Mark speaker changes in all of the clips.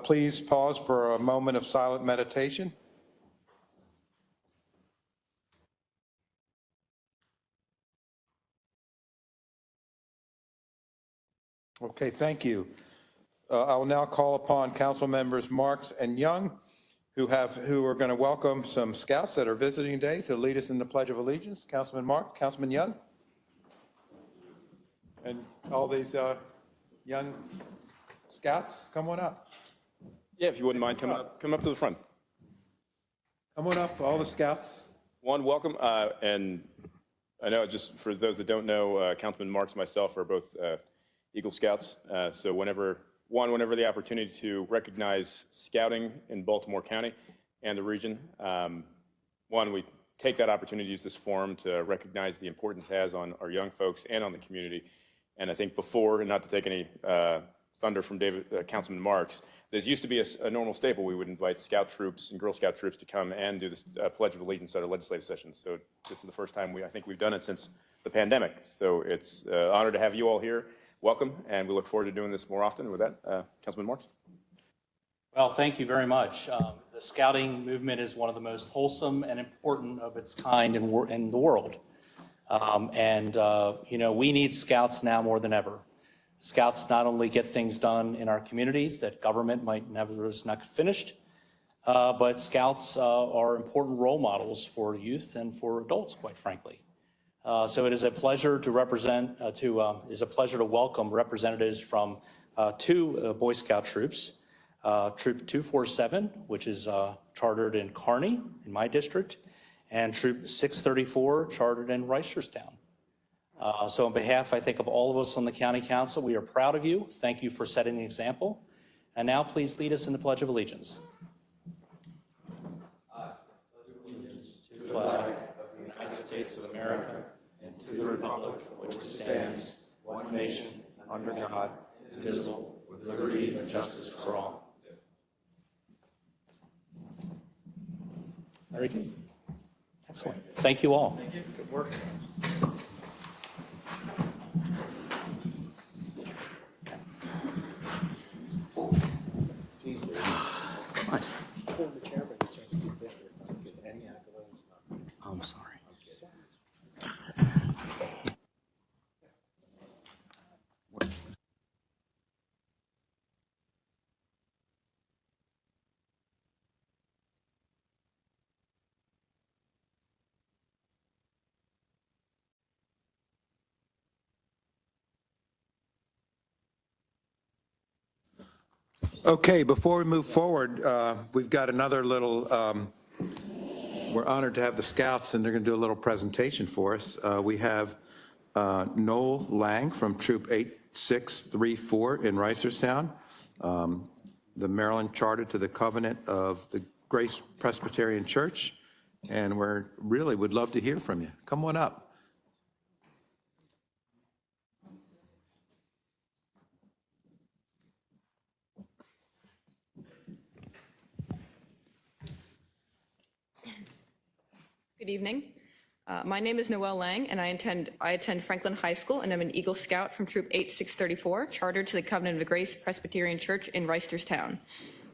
Speaker 1: Please pause for a moment of silent meditation. Okay, thank you. I will now call upon Council Members Marks and Young, who are going to welcome some Scouts that are visiting today to lead us in the Pledge of Allegiance. Councilman Mark, Councilman Young, and all these young Scouts, come on up.
Speaker 2: Yeah, if you wouldn't mind, come up to the front.
Speaker 1: Come on up, all the Scouts.
Speaker 2: One, welcome, and I know just for those that don't know, Councilman Marks and myself are both Eagle Scouts, so whenever the opportunity to recognize scouting in Baltimore County and the region, we take that opportunity to use this forum to recognize the importance it has on our young folks and on the community. And I think before, and not to take any thunder from Councilman Marks, this used to be a normal staple. We would invite Scout troops and Girl Scout troops to come and do this Pledge of Allegiance at our legislative sessions. So this is the first time I think we've done it since the pandemic. So it's an honor to have you all here. Welcome, and we look forward to doing this more often. With that, Councilman Marks.
Speaker 3: Well, thank you very much. The Scouting movement is one of the most wholesome and important of its kind in the world. We need Scouts now more than ever. Scouts not only get things done in our communities that government might never is not finished, but Scouts are important role models for youth and for adults, quite frankly. So it is a pleasure to welcome representatives from two Boy Scout troops, Troop 247, which is chartered in Kearney, in my district, and Troop 634, chartered in Reisterstown. So on behalf, I think, of all of us on the County Council, we are proud of you. Thank you for setting the example. And now please lead us in the Pledge of Allegiance. I pledge allegiance to the flag of the United States of America and to the republic for which stands one nation under God, indivisible, with liberty and justice for all. Very good. Excellent. Thank you all. Thank you. Good work. I'm sorry.
Speaker 1: Okay, before we move forward, we've got another little, we're honored to have the Scouts, and they're going to do a little presentation for us. We have Noel Lang from Troop 8634 in Reisterstown, the Maryland Charter to the Covenant of the Grace Presbyterian Church, and we really would love to hear from you. Come on up.
Speaker 4: Good evening. My name is Noelle Lang, and I attend Franklin High School, and I'm an Eagle Scout from Troop 8634, chartered to the Covenant of the Grace Presbyterian Church in Reisterstown.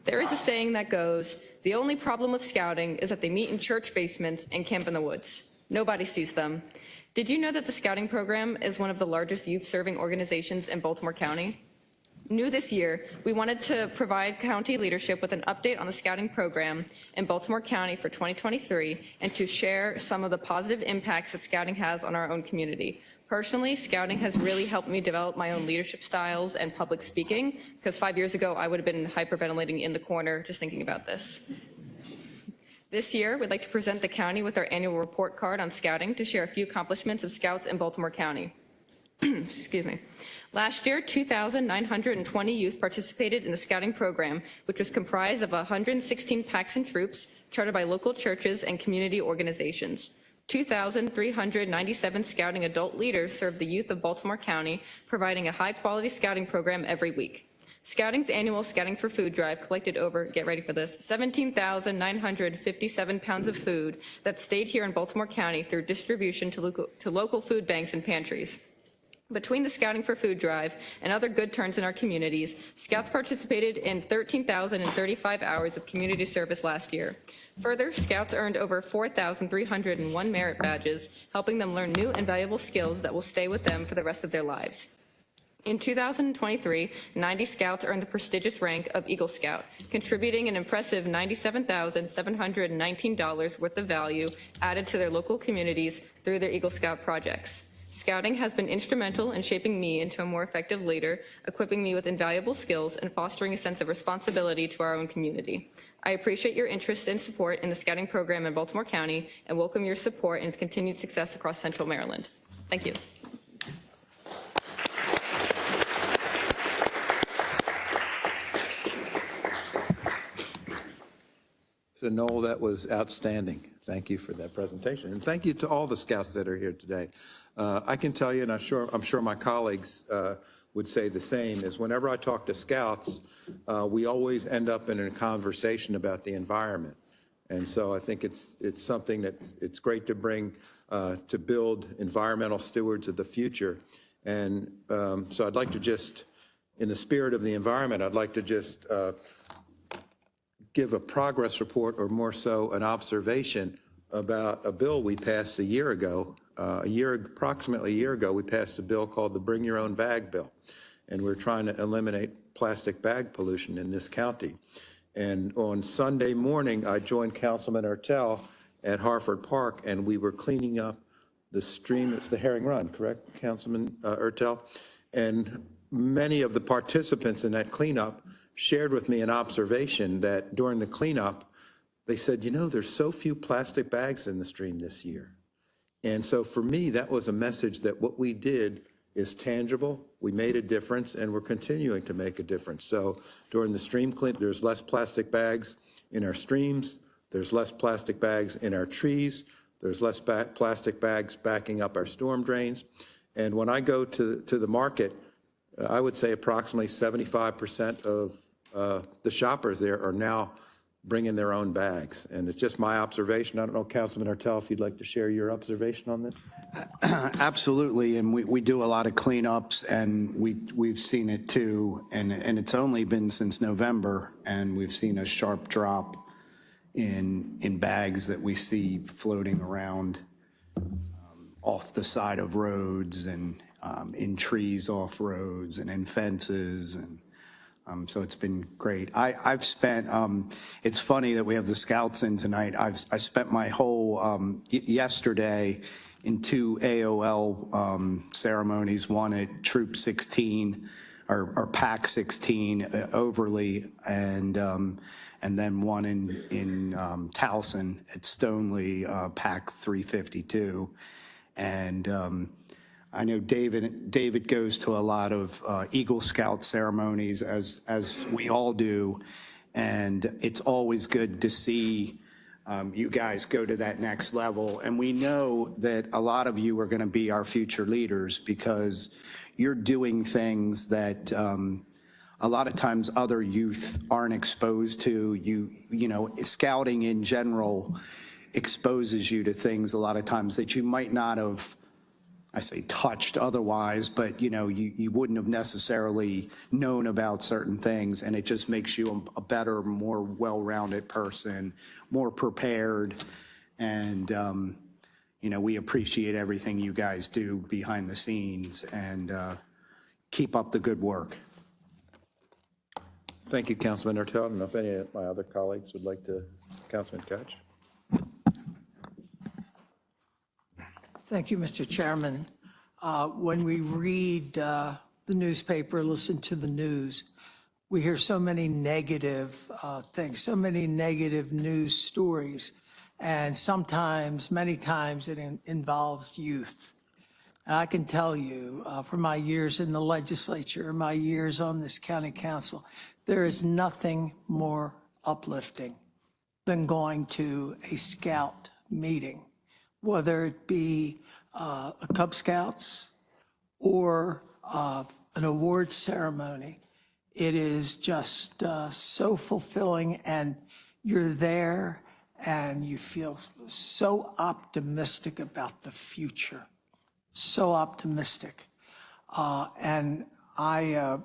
Speaker 4: There is a saying that goes, the only problem with scouting is that they meet in church basements and camp in the woods. Nobody sees them. Did you know that the scouting program is one of the largest youth-serving organizations in Baltimore County? New this year, we wanted to provide county leadership with an update on the scouting program in Baltimore County for 2023 and to share some of the positive impacts that scouting has on our own community. Personally, scouting has really helped me develop my own leadership styles and public speaking, because 5 years ago, I would have been hyperventilating in the corner just thinking about this. This year, we'd like to present the county with our annual report card on scouting to share a few accomplishments of Scouts in Baltimore County. Excuse me. Last year, 2,920 youth participated in the scouting program, which was comprised of 116 packs and troops chartered by local churches and community organizations. 2,397 scouting adult leaders served the youth of Baltimore County, providing a high-quality scouting program every week. Scouting's annual Scouting for Food drive collected over, get ready for this, 17,957 pounds of food that stayed here in Baltimore County through distribution to local food banks and pantries. Between the Scouting for Food drive and other good turns in our communities, Scouts participated in 13,035 hours of community service last year. Further, Scouts earned over 4,301 merit badges, helping them learn new and valuable skills that will stay with them for the rest of their lives. In 2023, 90 Scouts earned the prestigious rank of Eagle Scout, contributing an impressive $97,719 worth of value added to their local communities through their Eagle Scout projects. Scouting has been instrumental in shaping me into a more effective leader, equipping me with invaluable skills, and fostering a sense of responsibility to our own community. I appreciate your interest and support in the Scouting program in Baltimore County and welcome your support and its continued success across Central Maryland. Thank you.
Speaker 1: So Noel, that was outstanding. Thank you for that presentation. And thank you to all the Scouts that are here today. I can tell you, and I'm sure my colleagues would say the same, is whenever I talk to Scouts, we always end up in a conversation about the environment. And so I think it's something it's great to bring to build environmental stewards of the future. And so I'd like to just, in the spirit of the environment, I'd like to just give a progress report, or more so an observation, about a bill we passed a year ago. Approximately a year ago, we passed a bill called the Bring Your Own Bag Bill. And we're trying to eliminate plastic bag pollution in this county. And on Sunday morning, I joined Councilman Ertel at Harford Park, and we were cleaning up the stream. It's the Herring Run, correct, Councilman Ertel? And many of the participants in that cleanup shared with me an observation that during the cleanup, they said, you know, there's so few plastic bags in the stream this year. And so for me, that was a message that what we did is tangible. We made a difference, and we're continuing to make a difference. So during the stream clean, there's less plastic bags in our streams. There's less plastic bags in our trees. There's less plastic bags backing up our storm drains. And when I go to the market, I would say approximately 75% of the shoppers there are now bringing their own bags. And it's just my observation. I don't know, Councilman Ertel, if you'd like to share your observation on this.
Speaker 5: Absolutely, and we do a lot of cleanups, and we've seen it too, and it's only been since November, and we've seen a sharp drop in bags that we see floating around off the side of roads and in trees off roads and in fences, and so it's been great. I've spent, it's funny that we have the Scouts in tonight. I spent my whole, yesterday in 2 AOL ceremonies, one at Troop 16, or PAC 16, Overly, and then one in Towson at Stoneleigh, PAC 352. And I know David goes to a lot of Eagle Scout ceremonies, as we all do, and it's always good to see you guys go to that next level. And we know that a lot of you are going to be our future leaders, because you're doing things that a lot of times other youth aren't exposed to. You know, scouting in general exposes you to things a lot of times that you might not have, I say, touched otherwise, but you know, you wouldn't have necessarily known about certain things, and it just makes you a better, more well-rounded person, more prepared. And you know, we appreciate everything you guys do behind the scenes, and keep up the good work.
Speaker 1: Thank you, Councilman Ertel. I don't know if any of my other colleagues would like to. Councilman Koch.
Speaker 6: Thank you, Mr. Chairman. When we read the newspaper, listen to the news, we hear so many negative things, so many negative news stories, and sometimes, many times, it involves youth. And I can tell you, from my years in the legislature, my years on this county council, there is nothing more uplifting than going to a Scout meeting, whether it be a Cub Scouts or an award ceremony. It is just so fulfilling, and you're there and you feel so optimistic about the future, so optimistic. And I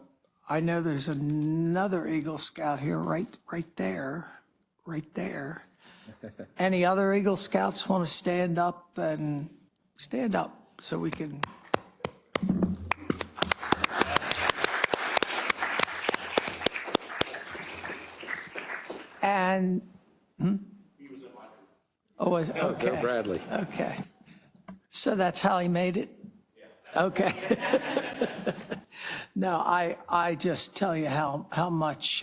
Speaker 6: know there's another Eagle Scout here, right there. Any other Eagle Scouts want to stand up so we can? And, oh, okay.
Speaker 1: Bill Bradley.
Speaker 6: Okay. So that's how he made it? Okay. No, I just tell you how much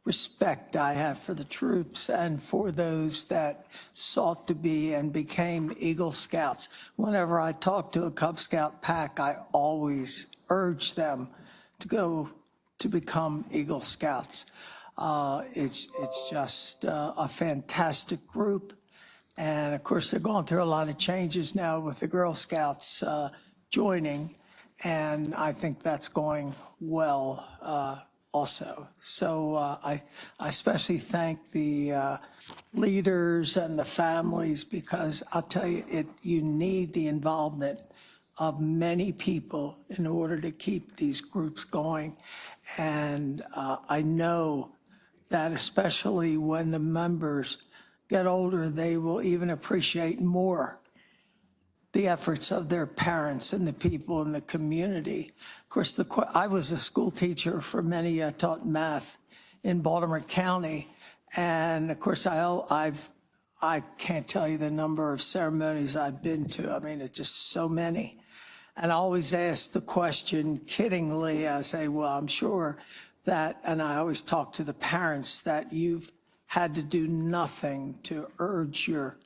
Speaker 6: respect I have for the troops and for those that sought to be and became Eagle Scouts. Whenever I talk to a Cub Scout pack, I always urge them to become Eagle Scouts. It's just a fantastic group. And of course, they're going through a lot of changes now with the Girl Scouts joining. And I think that's going well also. So I especially thank the leaders and the families, because I'll tell you, you need the involvement of many people in order to keep these groups going. And I know that especially when the members get older, they will even appreciate more the efforts of their parents and the people in the community. Of course, I was a school teacher for many. I taught math in Baltimore County. And of course, I can't tell you the number of ceremonies I've been to. I mean, it's just so many. And I always ask the question kiddingly, I say, well, I'm sure that, and I always talk to the parents, that you've had to do nothing to urge your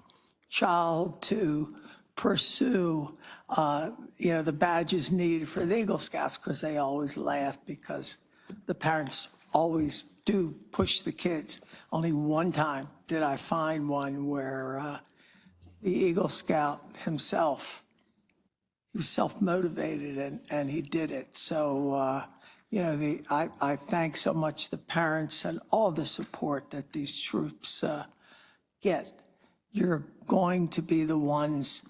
Speaker 6: child to pursue, the badges needed for the Eagle Scouts, because they always laugh because the parents always do push the kids. Only one time did I find one where the Eagle Scout himself, he was self-motivated and he did it. So, I thank so much the parents and all the support that these troops get. You're going to be the ones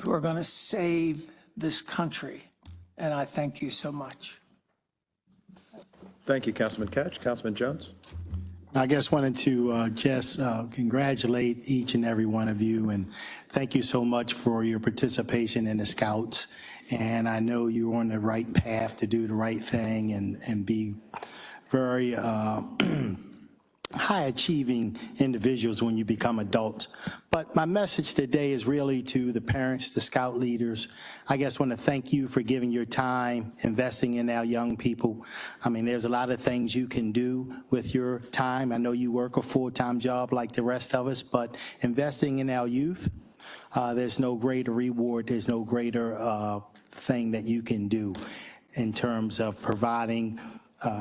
Speaker 6: who are going to save this country. And I thank you so much.
Speaker 1: Thank you, Councilman Catch. Councilman Jones?
Speaker 7: I just wanted to just congratulate each and every one of you, and thank you so much for your participation in the Scouts. And I know you're on the right path to do the right thing and be very high-achieving individuals when you become adults. But my message today is really to the parents, the Scout leaders. I just want to thank you for giving your time, investing in our young people. I mean, there's a lot of things you can do with your time. I know you work a full-time job like the rest of us, but investing in our youth, there's no greater reward, there's no greater thing that you can do in terms of providing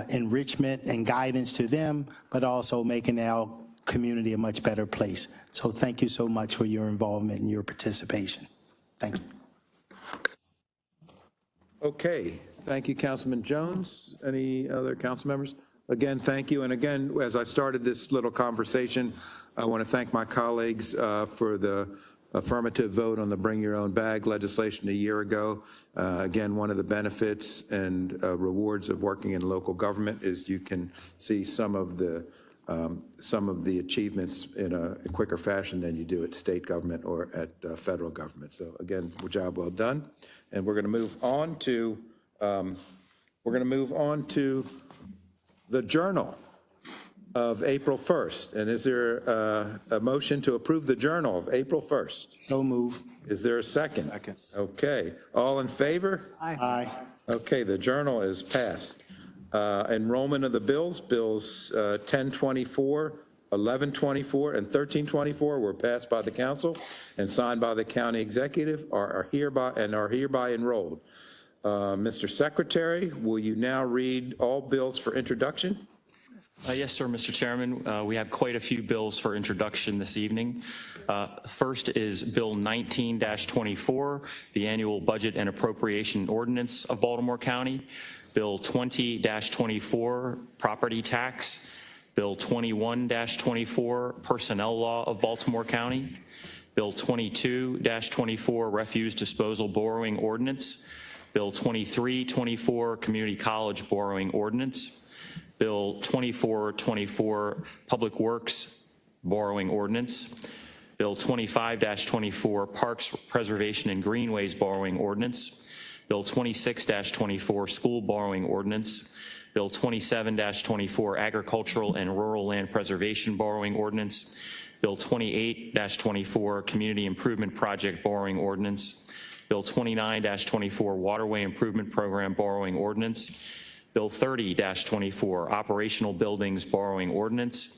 Speaker 7: enrichment and guidance to them, but also making our community a much better place. So thank you so much for your involvement and your participation. Thank you.
Speaker 1: Okay, thank you, Councilman Jones. Any other council members? Again, thank you. And again, as I started this little conversation, I want to thank my colleagues for the affirmative vote on the Bring Your Own Bag legislation a year ago. Again, one of the benefits and rewards of working in local government is you can see some of the achievements in a quicker fashion than you do at state government or at federal government. So again, job well done. And we're going to move on to the Journal of April 1st. And is there a motion to approve the Journal of April 1st?
Speaker 7: So move.
Speaker 1: Is there a second? Second. Okay. All in favor?
Speaker 7: Aye.
Speaker 1: Okay, the Journal is passed. Enrollment of the bills, bills 1024, 1124, and 1324 were passed by the council and signed by the county executive are hereby enrolled. Mr. Secretary, will you now read all bills for introduction?
Speaker 8: Yes, sir, Mr. Chairman. We have quite a few bills for introduction this evening. First is Bill 19-24, the Annual Budget and Appropriation Ordinance of Baltimore County. Bill 20-24, Property Tax. Bill 21-24, Personnel Law of Baltimore County. Bill 22-24, Refuse Disposal Borrowing Ordinance. Bill 2324, Community College Borrowing Ordinance. Bill 2424, Public Works Borrowing Ordinance. Bill 25-24, Parks Preservation and Greenways Borrowing Ordinance. Bill 26-24, School Borrowing Ordinance. Bill 27-24, Agricultural and Rural Land Preservation Borrowing Ordinance. Bill 28-24, Community Improvement Project Borrowing Ordinance. Bill 29-24, Waterway Improvement Program Borrowing Ordinance. Bill 30-24, Operational Buildings Borrowing Ordinance.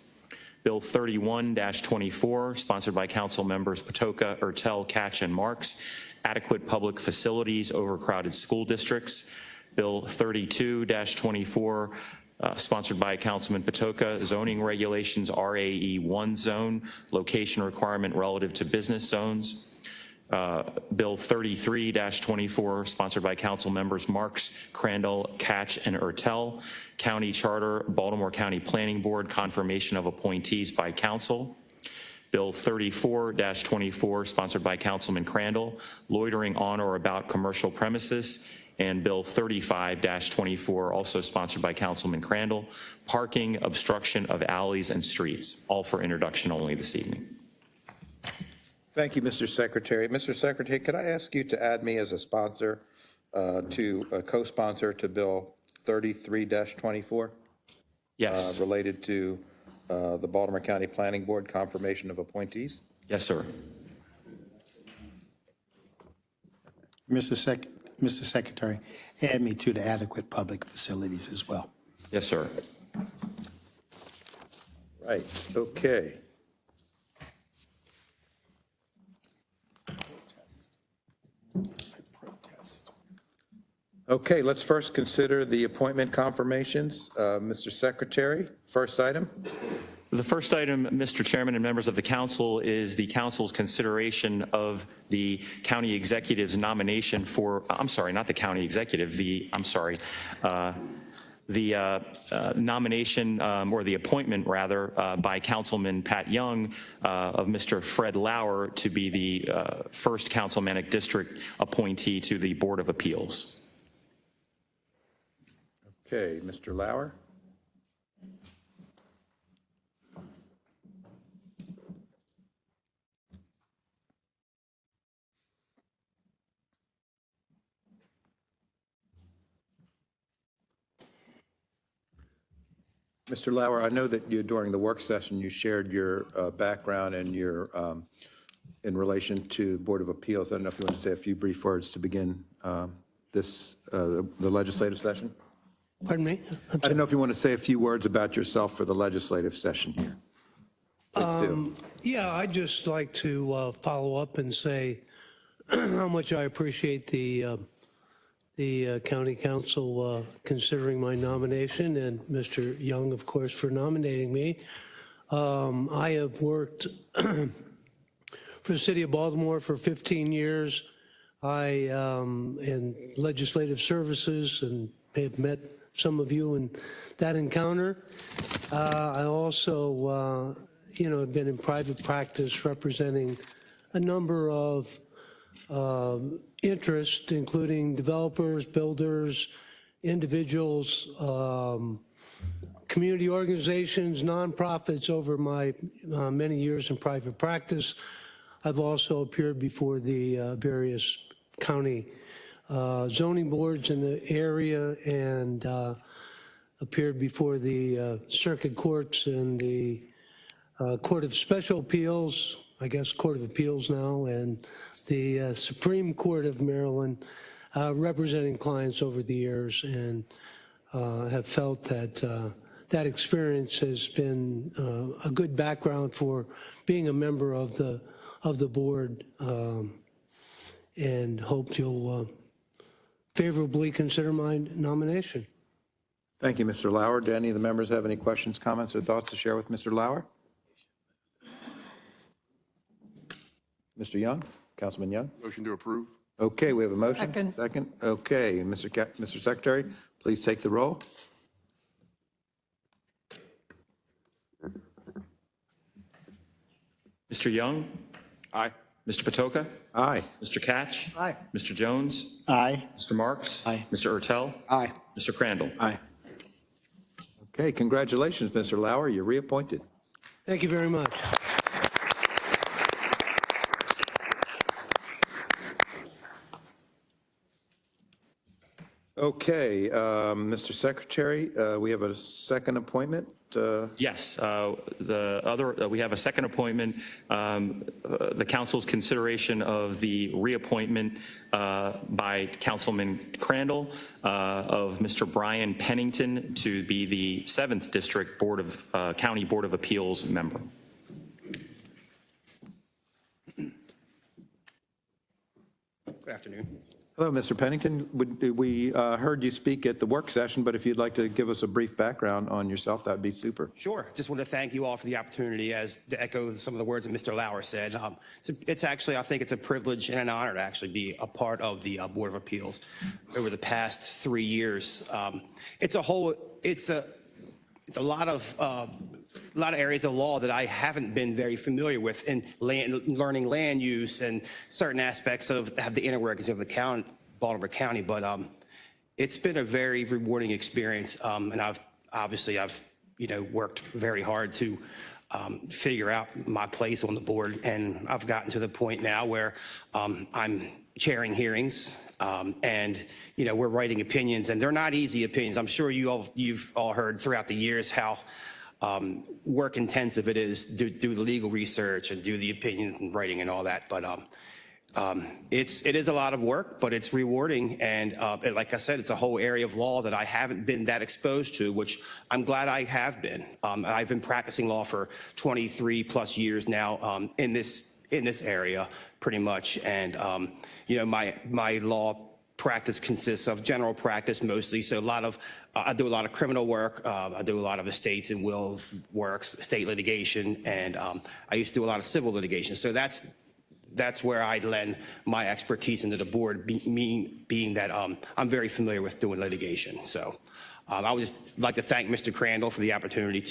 Speaker 8: Bill 31-24, sponsored by Council Members Patoka, Ertel, Catch, and Marks, Adequate Public Facilities, Overcrowded School Districts. Bill 32-24, sponsored by Councilman Patoka, Zoning Regulations, RAE 1 Zone, Location Requirement Relative to Business Zones. Bill 33-24, sponsored by Council Members Marks, Crandall, Catch, and Ertel, County Charter, Baltimore County Planning Board, Confirmation of Appointees by Council. Bill 34-24, sponsored by Councilman Crandall, Loitering on or about commercial premises. And Bill 35-24, also sponsored by Councilman Crandall, Parking, Obstruction of Alleys and Streets, all for introduction only this evening.
Speaker 1: Thank you, Mr. Secretary. Mr. Secretary, could I ask you to add me as a sponsor to a co-sponsor to Bill 33-24?
Speaker 8: Yes.
Speaker 1: Related to the Baltimore County Planning Board confirmation of appointees?
Speaker 8: Yes, sir.
Speaker 7: Mr. Secretary, add me to the adequate public facilities as well.
Speaker 8: Yes, sir.
Speaker 1: Right, okay. Okay, let's first consider the appointment confirmations. Mr. Secretary, first item.
Speaker 8: The first item, Mr. Chairman and members of the council, is the council's consideration of the county executive's nomination for, I'm sorry, not the county executive, the nomination or the appointment, rather, by Councilman Pat Young of Mr. Fred Lauer to be the first councilmanic district appointee to the Board of Appeals.
Speaker 1: Okay, Mr. Lauer. Mr. Lauer, I know that you, during the work session, you shared your background and your, in relation to Board of Appeals. I don't know if you want to say a few brief words to begin the legislative session?
Speaker 9: Pardon me?
Speaker 1: I don't know if you want to say a few words about yourself for the legislative session here. Please do.
Speaker 9: Yeah, I'd just like to follow up and say how much I appreciate the county council considering my nomination, and Mr. Young, of course, for nominating me. I have worked for the city of Baltimore for 15 years. I in legislative services, and have met some of you in that encounter. I also, have been in private practice representing a number of interests, including developers, builders, individuals, community organizations, nonprofits over my many years in private practice. I've also appeared before the various county zoning boards in the area, and appeared before the circuit courts and the Court of Special Appeals, I guess Court of Appeals now, and the Supreme Court of Maryland, representing clients over the years, and have felt that that experience has been a good background for being a member of the board, and hope you'll favorably consider my nomination.
Speaker 1: Thank you, Mr. Lauer. Do any of the members have any questions, comments, or thoughts to share with Mr. Lauer? Mr. Young, Councilman Young?
Speaker 10: Motion to approve.
Speaker 1: Okay, we have a motion.
Speaker 6: Second.
Speaker 1: Second. Okay, Mr. Secretary, please take the roll.
Speaker 8: Mr. Young?
Speaker 2: Aye.
Speaker 8: Mr. Patoka?
Speaker 1: Aye.
Speaker 8: Mr. Catch?
Speaker 6: Aye.
Speaker 8: Mr. Jones?
Speaker 7: Aye.
Speaker 8: Mr. Marks?
Speaker 3: Aye.
Speaker 8: Mr. Ertel?
Speaker 5: Aye.
Speaker 8: Mr. Crandall?
Speaker 5: Aye.
Speaker 1: Okay, congratulations, Mr. Lauer. You're reappointed.
Speaker 9: Thank you very much.
Speaker 1: Okay, Mr. Secretary, we have a second appointment.
Speaker 8: Yes, we have a second appointment. The council's consideration of the reappointment by Councilman Crandall of Mr. Brian Pennington to be the 7th District County Board of Appeals member.
Speaker 10: Good afternoon.
Speaker 1: Hello, Mr. Pennington. We heard you speak at the work session, but if you'd like to give us a brief background on yourself, that'd be super.
Speaker 10: Sure. Just want to thank you all for the opportunity, as to echo some of the words that Mr. Lauer said. It's actually, I think it's a privilege and an honor to actually be a part of the Board of Appeals over the past 3 years. It's a lot of areas of law that I haven't been very familiar with in learning land use and certain aspects of the inner workings of the county, Baltimore County. But it's been a very rewarding experience, and I've worked very hard to figure out my place on the board, and I've gotten to the point now where I'm chairing hearings, and we're writing opinions, and they're not easy opinions. I'm sure you've all heard throughout the years how work intensive it is to do the legal research and do the opinions and writing and all that. But it is a lot of work, but it's rewarding. And like I said, it's a whole area of law that I haven't been that exposed to, which I'm glad I have been. I've been practicing law for 23 plus years now in this area, pretty much. And my law practice consists of general practice mostly. So I do a lot of criminal work. I do a lot of estates and will works, estate litigation, and I used to do a lot of civil litigation. So that's where I lend my expertise into the board, being that I'm very familiar with doing litigation. So I would just like to thank Mr. Crandall for the opportunity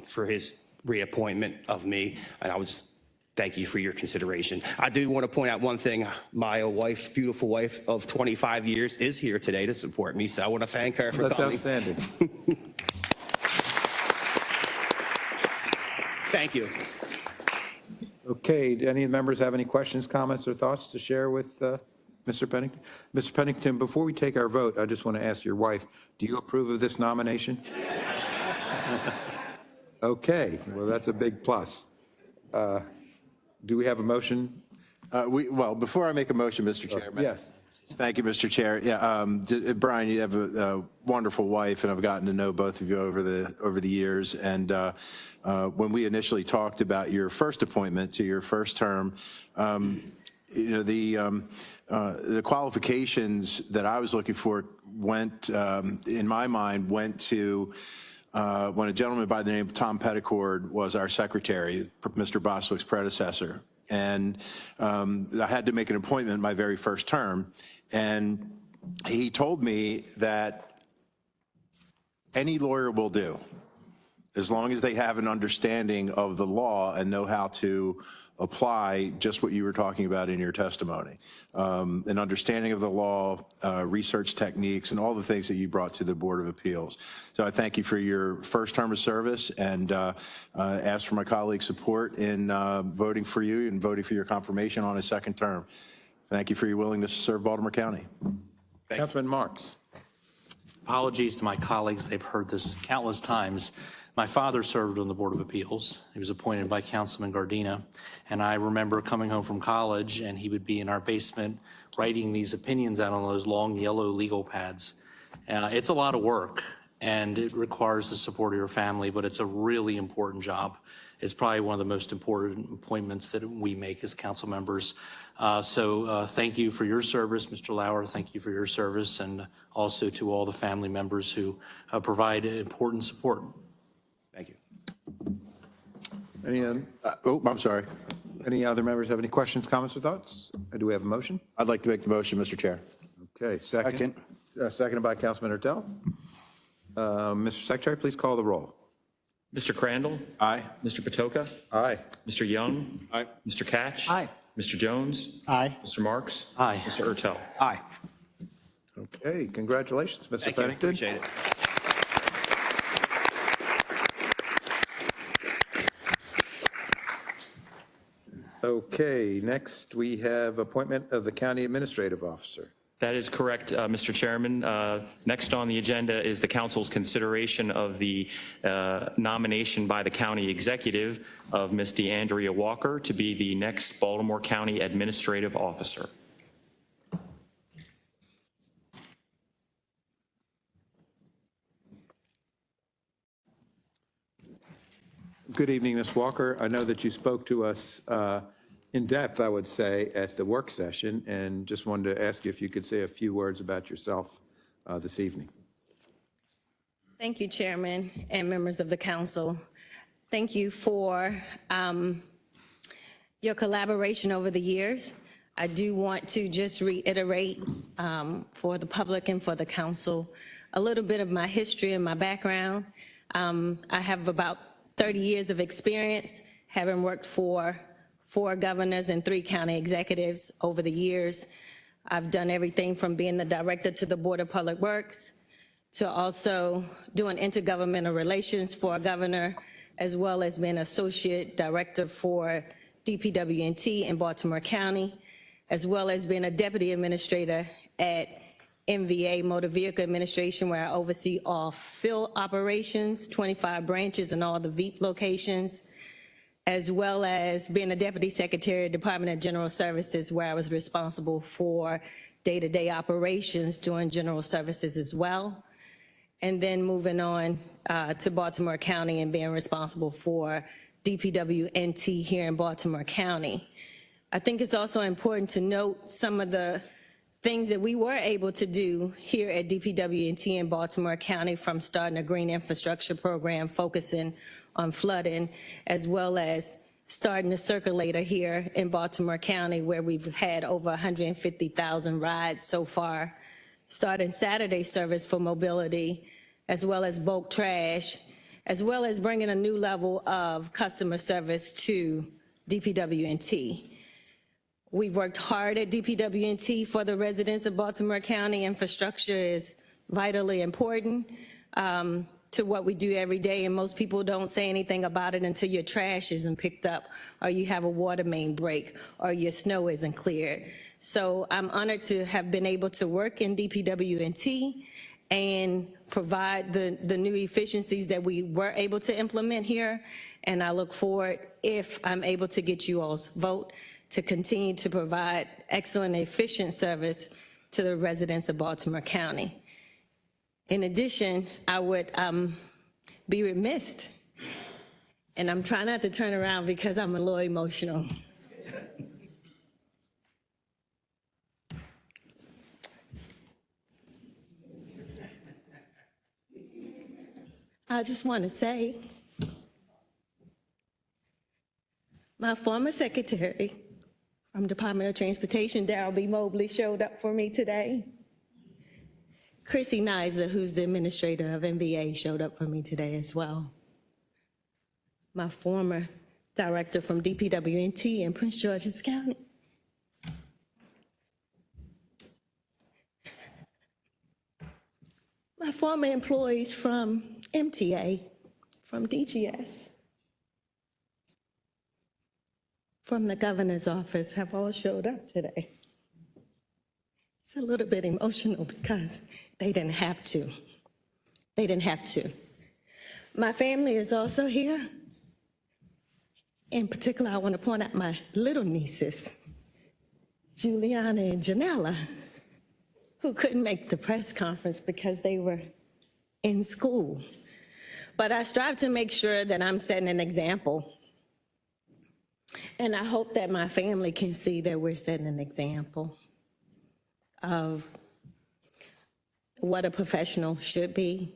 Speaker 10: for his reappointment of me, and I would just thank you for your consideration. I do want to point out one thing. My wife, beautiful wife of 25 years, is here today to support me, so I want to thank her for coming.
Speaker 1: That's outstanding.
Speaker 10: Thank you.
Speaker 1: Okay, do any of the members have any questions, comments, or thoughts to share with Mr. Pennington? Mr. Pennington, before we take our vote, I just want to ask your wife, do you approve of this nomination? Okay, well, that's a big plus. Do we have a motion?
Speaker 11: Well, before I make a motion, Mr. Chairman.
Speaker 1: Yes.
Speaker 11: Thank you, Mr. Chair. Yeah, Brian, you have a wonderful wife, and I've gotten to know both of you over the years. And when we initially talked about your first appointment to your first term, the qualifications that I was looking for went, in my mind, went to when a gentleman by the name of Tom Petticord was our secretary, Mr. Boswick's predecessor. And I had to make an appointment my very first term. And he told me that any lawyer will do, as long as they have an understanding of the law and know how to apply just what you were talking about in your testimony. An understanding of the law, research techniques, and all the things that you brought to the Board of Appeals. So I thank you for your first term of service, and ask for my colleagues' support in voting for you and voting for your confirmation on a second term. Thank you for your willingness to serve Baltimore County.
Speaker 1: Councilman Marks.
Speaker 3: Apologies to my colleagues. They've heard this countless times. My father served on the Board of Appeals. He was appointed by Councilman Gardena. And I remember coming home from college, and he would be in our basement writing these opinions out on those long yellow legal pads. It's a lot of work, and it requires the support of your family, but it's a really important job. It's probably one of the most important appointments that we make as council members. So thank you for your service, Mr. Lauer. Thank you for your service, and also to all the family members who provide important support.
Speaker 10: Thank you.
Speaker 11: I'm sorry.
Speaker 1: Any other members have any questions, comments, or thoughts? Do we have a motion?
Speaker 11: I'd like to make the motion, Mr. Chair.
Speaker 1: Okay, second. Seconded by Councilman Ertel. Mr. Secretary, please call the roll.
Speaker 8: Mr. Crandall?
Speaker 11: Aye.
Speaker 8: Mr. Patoka?
Speaker 1: Aye.
Speaker 8: Mr. Young?
Speaker 2: Aye.
Speaker 8: Mr. Catch?
Speaker 6: Aye.
Speaker 8: Mr. Jones?
Speaker 7: Aye.
Speaker 8: Mr. Marks?
Speaker 3: Aye.
Speaker 8: Mr. Ertel?
Speaker 10: Aye.
Speaker 1: Okay, congratulations, Mr.
Speaker 10: Thank you.
Speaker 1: Pennington.
Speaker 10: Appreciate it.
Speaker 1: Okay, next we have appointment of the county administrative officer.
Speaker 8: That is correct, Mr. Chairman. Next on the agenda is the council's consideration of the nomination by the county executive of Ms. DeAndrea Walker to be the next Baltimore County Administrative Officer.
Speaker 1: Good evening, Ms. Walker. I know that you spoke to us in depth, I would say, at the work session, and just wanted to ask you if you could say a few words about yourself this evening.
Speaker 12: Thank you, Chairman and members of the council. Thank you for your collaboration over the years. I do want to just reiterate for the public and for the council a little bit of my history and my background. I have about 30 years of experience, having worked for 4 governors and 3 county executives over the years. I've done everything from being the director to the Board of Public Works, to also doing intergovernmental relations for a governor, as well as being associate director for DPW&T in Baltimore County, as well as being a deputy administrator at MVA Motor Vehicle Administration, where I oversee all field operations, 25 branches and all the VEEP locations, as well as being a deputy secretary at Department of General Services, where I was responsible for day-to-day operations doing general services as well. And then moving on to Baltimore County and being responsible for DPW&T here in Baltimore County. I think it's also important to note some of the things that we were able to do here at DPW&T in Baltimore County, from starting a green infrastructure program focusing on flooding, as well as starting a circulator here in Baltimore County, where we've had over 150,000 rides so far, starting Saturday service for mobility, as well as bulk trash, as well as bringing a new level of customer service to DPW&T. We've worked hard at DPW&T for the residents of Baltimore County. Infrastructure is vitally important to what we do every day, and most people don't say anything about it until your trash isn't picked up, or you have a water main break, or your snow isn't cleared. So I'm honored to have been able to work in DPW&T and provide the new efficiencies that we were able to implement here. And I look forward, if I'm able to get you all's vote, to continue to provide excellent, efficient service to the residents of Baltimore County. In addition, I would be remiss, and I'm trying not to turn around because I'm a little emotional. I just want to say, my former secretary from Department of Transportation, Darrell B. Mobley, showed up for me today. Chrissy Nizer, who's the administrator of MVA, showed up for me today as well. My former director from DPW&T in Prince George's County. My former employees from MTA, from DGS, from the governor's office have all showed up today. It's a little bit emotional because they didn't have to. They didn't have to. My family is also here. In particular, I want to point out my little nieces, Juliana and Janella, who couldn't make the press conference because they were in school. But I strive to make sure that I'm setting an example. And I hope that my family can see that we're setting an example of what a professional should be.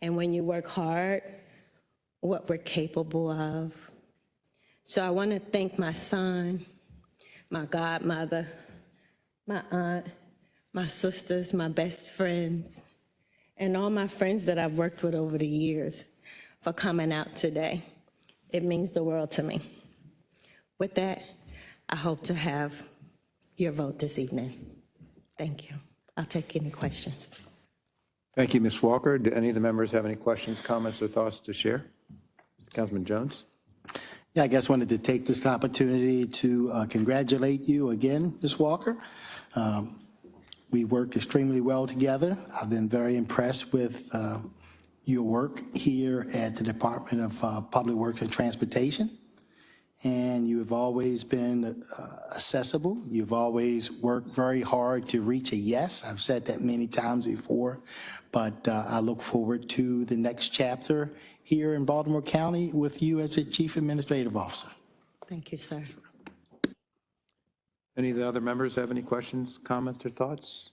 Speaker 12: And when you work hard, what we're capable of. So I want to thank my son, my godmother, my aunt, my sisters, my best friends, and all my friends that I've worked with over the years for coming out today. It means the world to me. With that, I hope to have your vote this evening. Thank you. I'll take any questions.
Speaker 1: Thank you, Ms. Walker. Do any of the members have any questions, comments, or thoughts to share? Councilman Jones?
Speaker 7: Yeah, I guess wanted to take this opportunity to congratulate you again, Ms. Walker. We work extremely well together. I've been very impressed with your work here at the Department of Public Works and Transportation. And you have always been accessible. You've always worked very hard to reach a yes. I've said that many times before, but I look forward to the next chapter here in Baltimore County with you as a Chief Administrative Officer.
Speaker 12: Thank you, sir.
Speaker 1: Any of the other members have any questions, comments, or thoughts?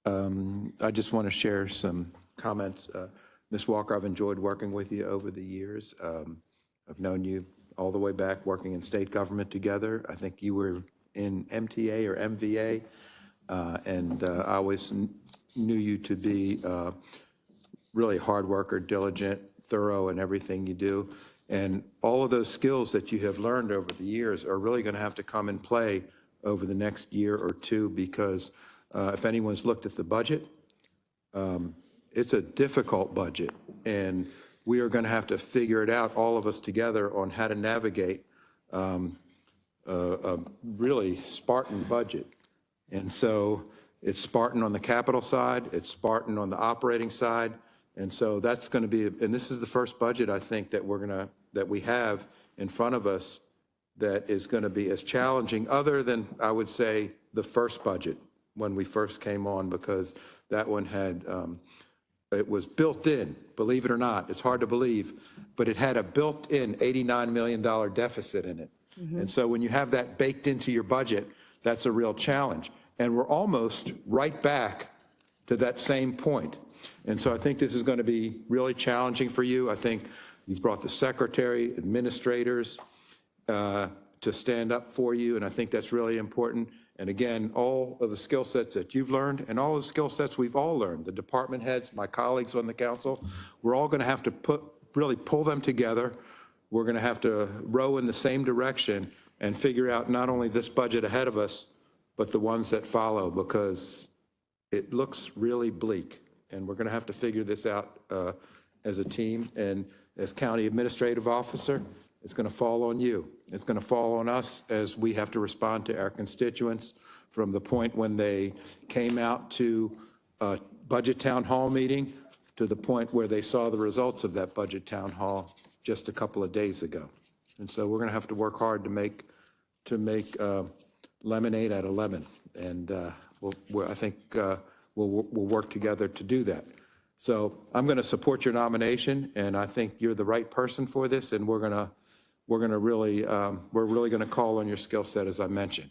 Speaker 1: I just want to share some comments. Ms. Walker, I've enjoyed working with you over the years. I've known you all the way back working in state government together. I think you were in MTA or MVA, and I always knew you to be really hard worker, diligent, thorough in everything you do. And all of those skills that you have learned over the years are really going to have to come in play over the next year or two, because if anyone's looked at the budget, it's a difficult budget, and we are going to have to figure it out, all of us together, on how to navigate a really Spartan budget. And so it's Spartan on the capital side, it's Spartan on the operating side, and so that's going to be, and this is the first budget, I think, that we have in front of us that is going to be as challenging, other than, I would say, the first budget when we first came on, because that one had, it was built in, believe it or not. It's hard to believe, but it had a built-in $89 million deficit in it. And so when you have that baked into your budget, that's a real challenge. And we're almost right back to that same point. And so I think this is going to be really challenging for you. I think you've brought the secretary, administrators to stand up for you, and I think that's really important. And again, all of the skill sets that you've learned and all the skill sets we've all learned, the department heads, my colleagues on the council, we're all going to have to really pull them together. We're going to have to row in the same direction and figure out not only this budget ahead of us, but the ones that follow, because it looks really bleak. And we're going to have to figure this out as a team. And as county administrative officer, it's going to fall on you. It's going to fall on us as we have to respond to our constituents from the point when they came out to a budget town hall meeting to the point where they saw the results of that budget town hall just a couple of days ago. And so we're going to have to work hard to make lemonade out of lemon. And I think we'll work together to do that. So I'm going to support your nomination, and I think you're the right person for this, and we're really going to call on your skill set, as I mentioned.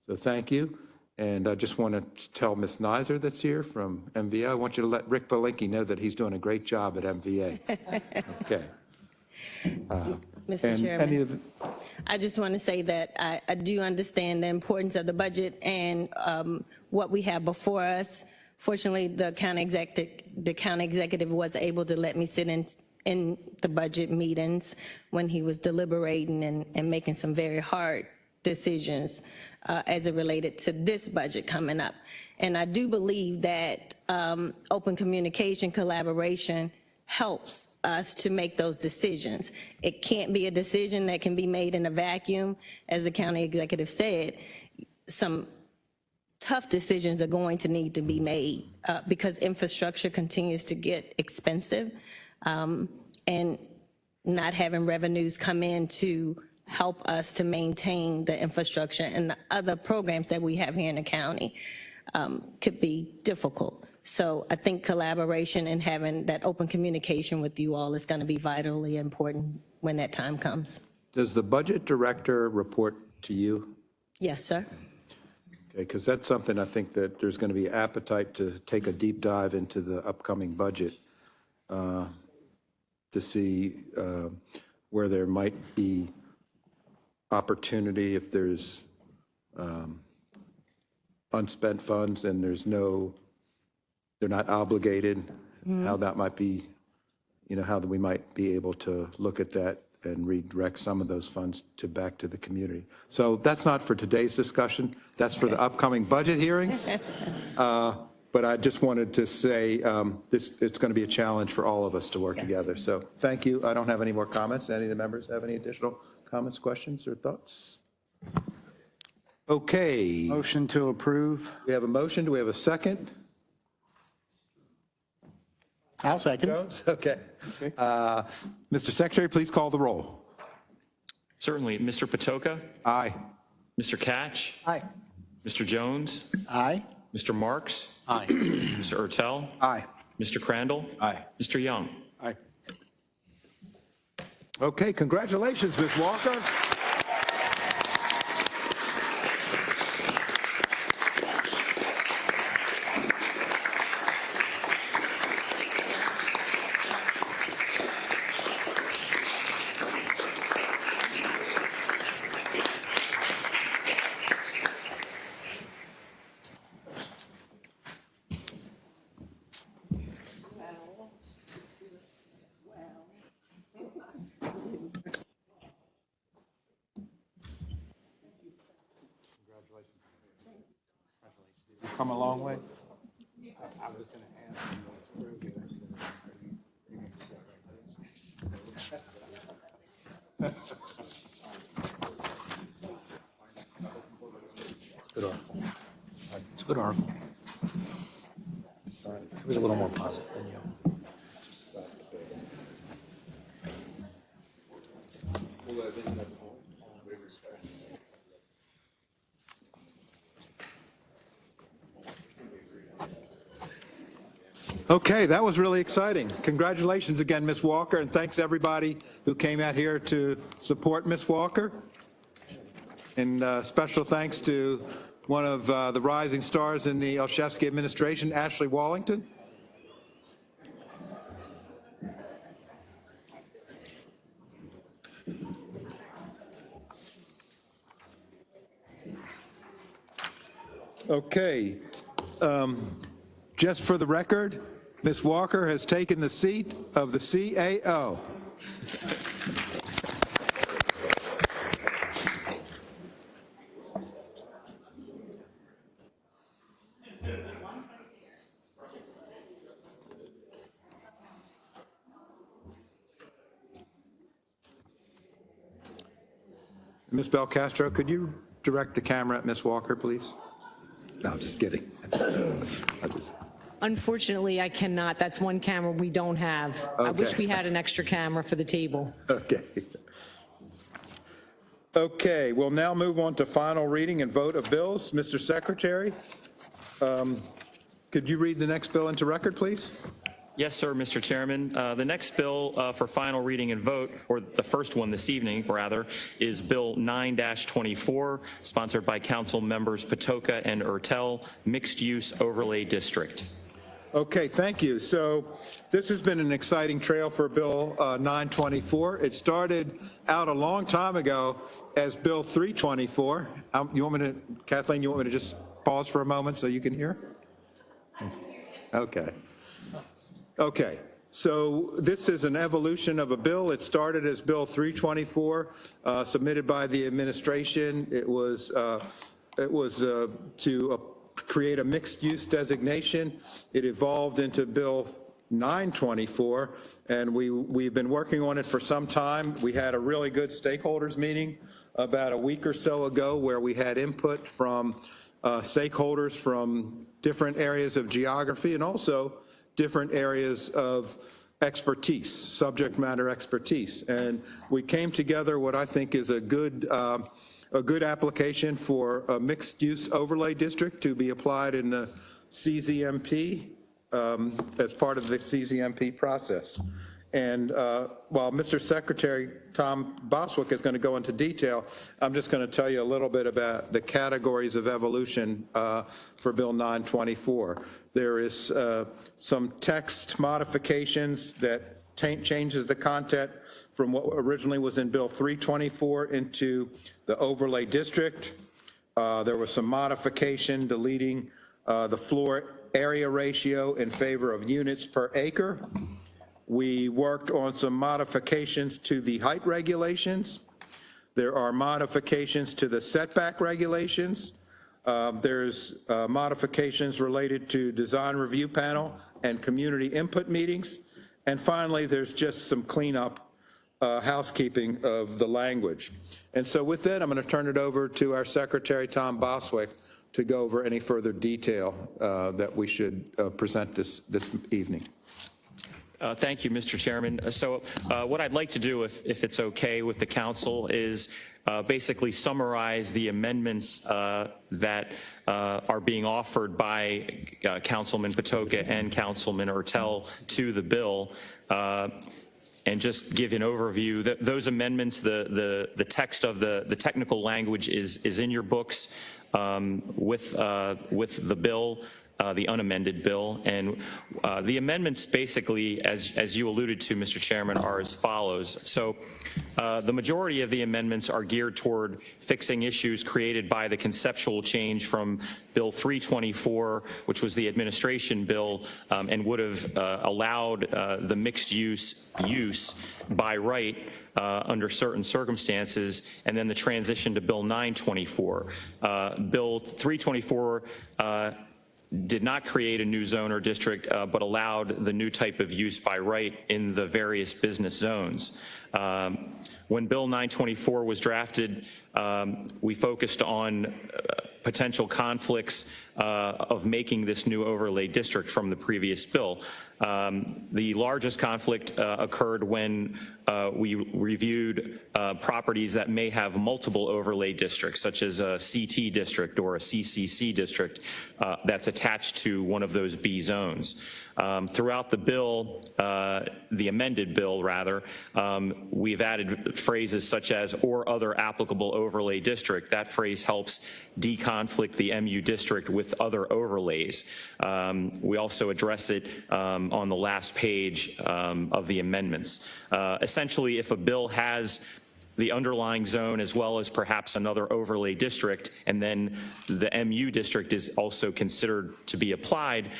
Speaker 1: So thank you. And I just want to tell Ms. Nizer that's here from MVA, I want you to let Rick Belinkie know that he's doing a great job at MVA. Okay.
Speaker 12: Mr. Chairman, I just want to say that I do understand the importance of the budget and what we have before us. Fortunately, the county executive was able to let me sit in the budget meetings when he was deliberating and making some very hard decisions as it related to this budget coming up. And I do believe that open communication, collaboration helps us to make those decisions. It can't be a decision that can be made in a vacuum. As the county executive said, some tough decisions are going to need to be made because infrastructure continues to get expensive, and not having revenues come in to help us to maintain the infrastructure and the other programs that we have here in the county could be difficult. So I think collaboration and having that open communication with you all is going to be vitally important when that time comes.
Speaker 1: Does the budget director report to you?
Speaker 12: Yes, sir.
Speaker 1: Okay, because that's something I think that there's going to be appetite to take a deep dive into the upcoming budget to see where there might be opportunity if there's unspent funds and they're not obligated, how that might be, how we might be able to look at that and redirect some of those funds back to the community. So that's not for today's discussion. That's for the upcoming budget hearings. But I just wanted to say it's going to be a challenge for all of us to work together. So thank you. I don't have any more comments. Any of the members have any additional comments, questions, or thoughts? Okay.
Speaker 5: Motion to approve.
Speaker 1: We have a motion. Do we have a second?
Speaker 7: I'll second.
Speaker 1: Jones? Okay. Mr. Secretary, please call the roll.
Speaker 8: Certainly. Mr. Patoka?
Speaker 1: Aye.
Speaker 8: Mr. Catch?
Speaker 6: Aye.
Speaker 8: Mr. Jones?
Speaker 7: Aye.
Speaker 8: Mr. Marks?
Speaker 3: Aye.
Speaker 8: Mr. Ertel?
Speaker 5: Aye.
Speaker 8: Mr. Crandall?
Speaker 11: Aye.
Speaker 8: Mr. Young?
Speaker 5: Aye.
Speaker 1: Okay, congratulations, Ms. Walker. Come a long way.
Speaker 3: Good article. It's a good article. It was a little more positive than you.
Speaker 1: Okay, that was really exciting. Congratulations again, Ms. Walker, and thanks everybody who came out here to support Ms. Walker. And special thanks to one of the rising stars in the Olszewski administration, Ashley Wallington. Okay, just for the record, Ms. Walker has taken the seat of the CAO. Ms. Belcastro, could you direct the camera at Ms. Walker, please? No, I'm just kidding.
Speaker 13: Unfortunately, I cannot. That's one camera we don't have. I wish we had an extra camera for the table.
Speaker 1: Okay. Okay, we'll now move on to final reading and vote of bills. Mr. Secretary, could you read the next bill into record, please?
Speaker 8: Yes, sir, Mr. Chairman. The next bill for final reading and vote, or the first one this evening, rather, is Bill 9-24, sponsored by Council Members Patoka and Ertel, Mixed Use Overlay District.
Speaker 1: Okay, thank you. So this has been an exciting trail for Bill 924. It started out a long time ago as Bill 324. You want me to, Kathleen, you want me to just pause for a moment so you can hear? Okay. Okay, so this is an evolution of a bill. It started as Bill 324, submitted by the administration. It was to create a mixed-use designation. It evolved into Bill 924, and we've been working on it for some time. We had a really good stakeholders meeting about a week or so ago where we had input from stakeholders from different areas of geography and also different areas of expertise, subject matter expertise. And we came together what I think is a good application for a mixed-use overlay district to be applied in the CZMP as part of the CZMP process. And while Mr. Secretary Tom Boswick is going to go into detail, I'm just going to tell you a little bit about the categories of evolution for Bill 924. There is some text modifications that changes the content from what originally was in Bill 324 into the overlay district. There was some modification deleting the floor area ratio in favor of units per acre. We worked on some modifications to the height regulations. There are modifications to the setback regulations. There's modifications related to design review panel and community input meetings. And finally, there's just some cleanup housekeeping of the language. And so with that, I'm going to turn it over to our Secretary, Tom Boswick, to go over any further detail that we should present this evening.
Speaker 8: Thank you, Mr. Chairman. So what I'd like to do, if it's okay with the council, is basically summarize the amendments that are being offered by Councilman Patoka and Councilman Ertel to the bill, and just give an overview. Those amendments, the text of the technical language is in your books with the bill. The unamended bill. And the amendments basically, as you alluded to, Mr. Chairman, are as follows. So the majority of the amendments are geared toward fixing issues created by the conceptual change from Bill 324, which was the administration bill, and would have allowed the mixed use by right under certain circumstances, and then the transition to Bill 924. Bill 324 did not create a new zone or district, but allowed the new type of use by right in the various business zones. When Bill 924 was drafted, we focused on potential conflicts of making this new overlay district from the previous bill. The largest conflict occurred when we reviewed properties that may have multiple overlay districts, such as a CT district or a CCC district that's attached to one of those B zones. Throughout the bill, the amended bill rather, we've added phrases such as "or other applicable overlay district." That phrase helps deconflict the MU district with other overlays. We also address it on the last page of the amendments. Essentially, if a bill has the underlying zone as well as perhaps another overlay district, and then the MU district is also considered to be applied,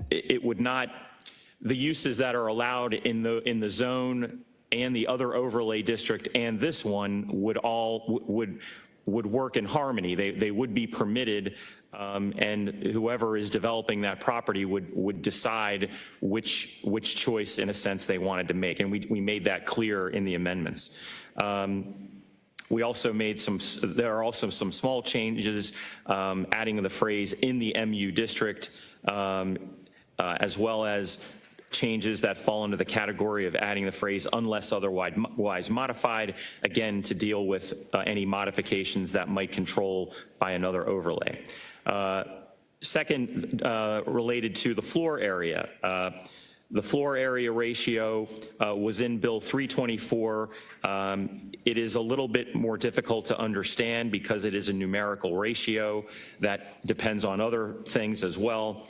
Speaker 8: it would not, the uses that are allowed in the zone and the other overlay district and this one would work in harmony. They would be permitted, and whoever is developing that property would decide which choice, in a sense, they wanted to make, and we made that clear in the amendments. We also made there are also some small changes, adding the phrase "in the MU district," as well as changes that fall into the category of adding the phrase "unless otherwise modified," again, to deal with any modifications that might control by another overlay. Second, related to the floor area. The floor area ratio was in Bill 324. It is a little bit more difficult to understand because it is a numerical ratio that depends on other things as well.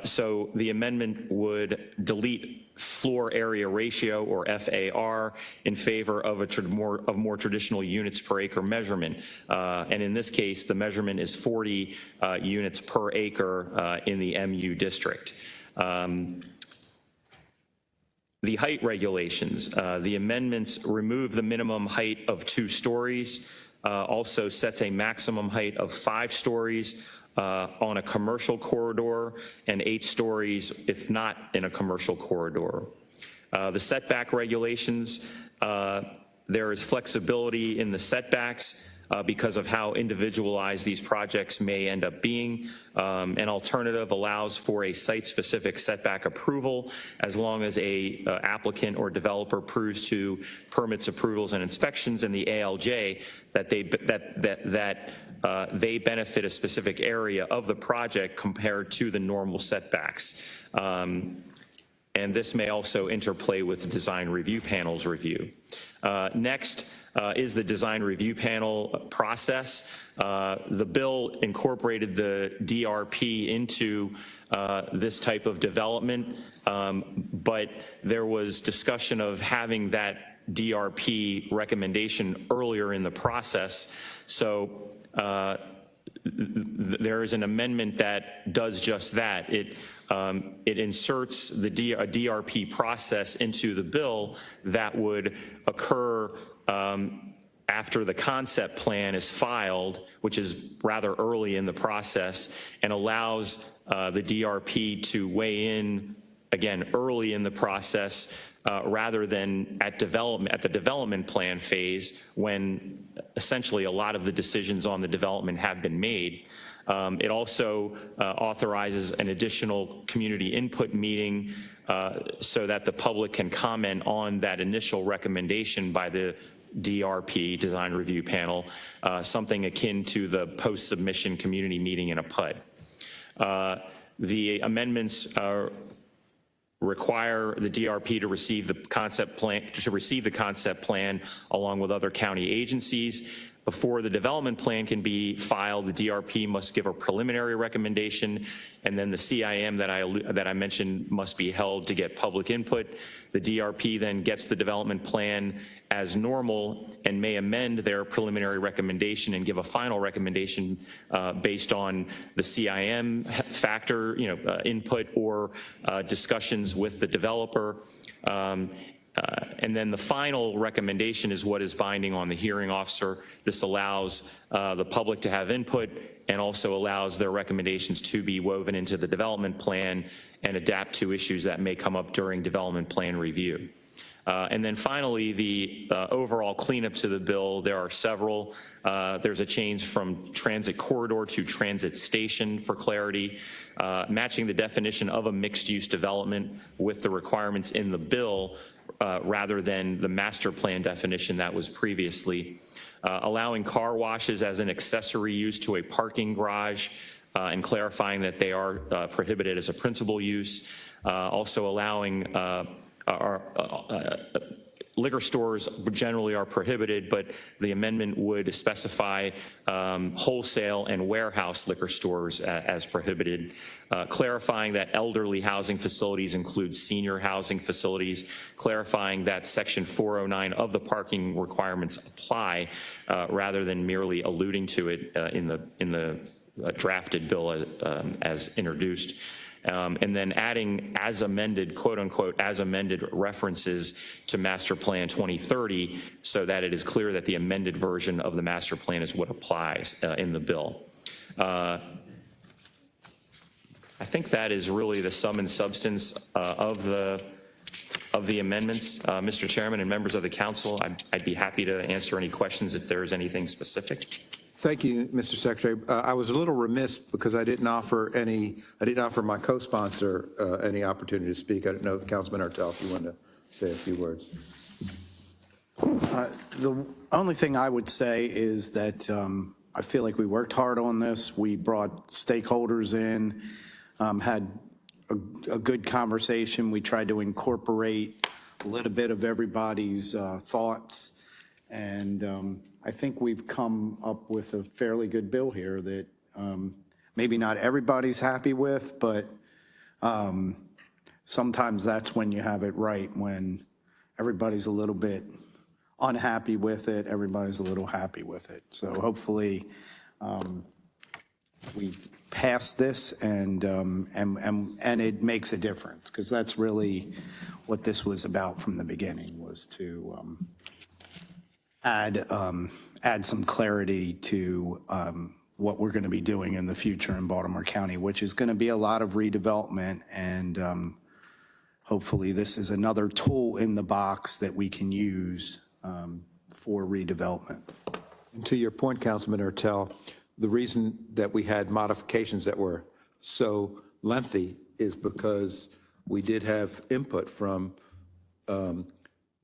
Speaker 8: So the amendment would delete floor area ratio, or FAR, in favor of a more traditional units per acre measurement. And in this case, the measurement is 40 units per acre in the MU district. The height regulations, the amendments remove the minimum height of 2 stories, also sets a maximum height of 5 stories on a commercial corridor and 8 stories if not in a commercial corridor. The setback regulations, there is flexibility in the setbacks because of how individualized these projects may end up being. An alternative allows for a site-specific setback approval as long as a applicant or developer proves to permits, approvals, and inspections in the ALJ that they benefit a specific area of the project compared to the normal setbacks. And this may also interplay with the design review panel's review. Next is the design review panel process. The bill incorporated the DRP into this type of development, but there was discussion of having that DRP recommendation earlier in the process. So there is an amendment that does just that. It inserts a DRP process into the bill that would occur after the concept plan is filed, which is rather early in the process, and allows the DRP to weigh in, again, early in the process, rather than at the development plan phase, when essentially a lot of the decisions on the development have been made. It also authorizes an additional community input meeting so that the public can comment on that initial recommendation by the DRP, Design Review Panel, something akin to the post-submission community meeting in a PUD. The amendments require the DRP to receive the concept plan along with other county agencies. Before the development plan can be filed, the DRP must give a preliminary recommendation, and then the CIM that I mentioned must be held to get public input. The DRP then gets the development plan as normal and may amend their preliminary recommendation and give a final recommendation based on the CIM factor, input or discussions with the developer. And then the final recommendation is what is binding on the hearing officer. This allows the public to have input and also allows their recommendations to be woven into the development plan and adapt to issues that may come up during development plan review. And then finally, the overall cleanup to the bill, there are several. There's a change from transit corridor to transit station for clarity, matching the definition of a mixed-use development with the requirements in the bill rather than the master plan definition that was previously. Allowing car washes as an accessory use to a parking garage and clarifying that they are prohibited as a principal use. Also allowing liquor stores generally are prohibited, but the amendment would specify wholesale and warehouse liquor stores as prohibited, clarifying that elderly housing facilities include senior housing facilities, clarifying that Section 409 of the parking requirements apply rather than merely alluding to it in the drafted bill as introduced. And then adding as amended, quote unquote, as amended references to Master Plan 2030 so that it is clear that the amended version of the master plan is what applies in the bill. I think that is really the sum and substance of the amendments. Mr. Chairman and members of the council, I'd be happy to answer any questions if there is anything specific.
Speaker 1: Thank you, Mr. Secretary. I was a little remiss because I didn't offer my co-sponsor any opportunity to speak. I didn't know, Councilman Ertel, if you wanted to say a few words.
Speaker 5: The only thing I would say is that I feel like we worked hard on this. We brought stakeholders in, had a good conversation. We tried to incorporate a little bit of everybody's thoughts, and I think we've come up with a fairly good bill here that maybe not everybody's happy with, but sometimes that's when you have it right, when everybody's a little bit unhappy with it, everybody's a little happy with it. So hopefully we pass this and it makes a difference, because that's really what this was about from the beginning, was to add some clarity to what we're going to be doing in the future in Baltimore County, which is going to be a lot of redevelopment, and hopefully this is another tool in the box that we can use for redevelopment.
Speaker 1: And to your point, Councilman Ertel, the reason that we had modifications that were so lengthy is because we did have input from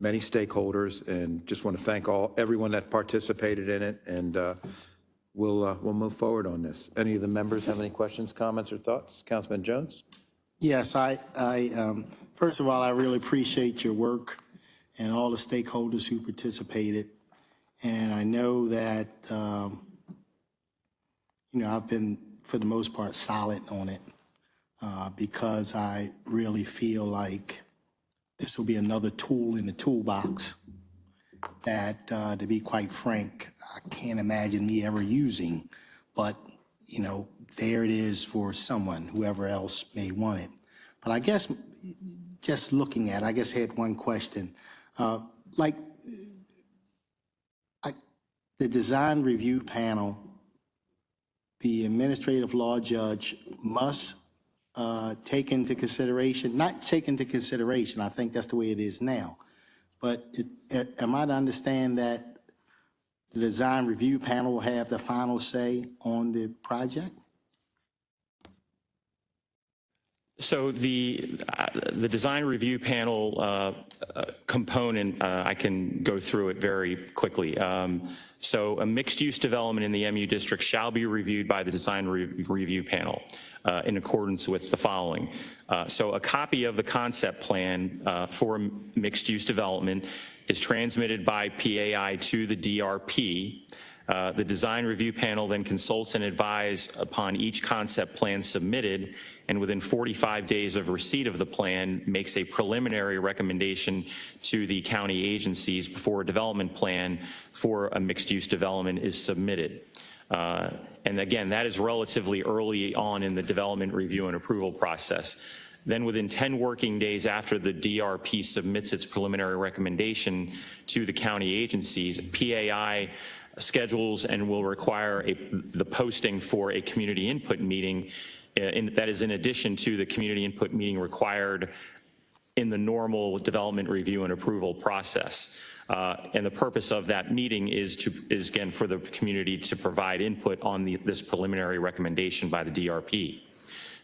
Speaker 1: many stakeholders, and just want to thank everyone that participated in it, and we'll move forward on this. Any of the members have any questions, comments, or thoughts? Councilman Jones?
Speaker 7: Yes, I first of all, I really appreciate your work and all the stakeholders who participated. And I know that, I've been, for the most part, solid on it because I really feel like this will be another tool in the toolbox that, to be quite frank, I can't imagine me ever using, but there it is for someone, whoever else may want it. But I guess just looking at it, I guess I had one question. Like the design review panel, the administrative law judge must take into consideration, not take into consideration, I think that's the way it is now, but am I to understand that the design review panel will have the final say on the project?
Speaker 8: So the design review panel component, I can go through it very quickly. So a mixed-use development in the MU district shall be reviewed by the design review panel in accordance with the following. So a copy of the concept plan for a mixed-use development is transmitted by PAI to the DRP. The design review panel then consults and advises upon each concept plan submitted, and within 45 days of receipt of the plan makes a preliminary recommendation to the county agencies before a development plan for a mixed-use development is submitted. And again, that is relatively early on in the development review and approval process. Then within 10 working days after the DRP submits its preliminary recommendation to the county agencies, PAI schedules and will require the posting for a community input meeting that is in addition to the community input meeting required in the normal development review and approval process. And the purpose of that meeting is again for the community to provide input on this preliminary recommendation by the DRP.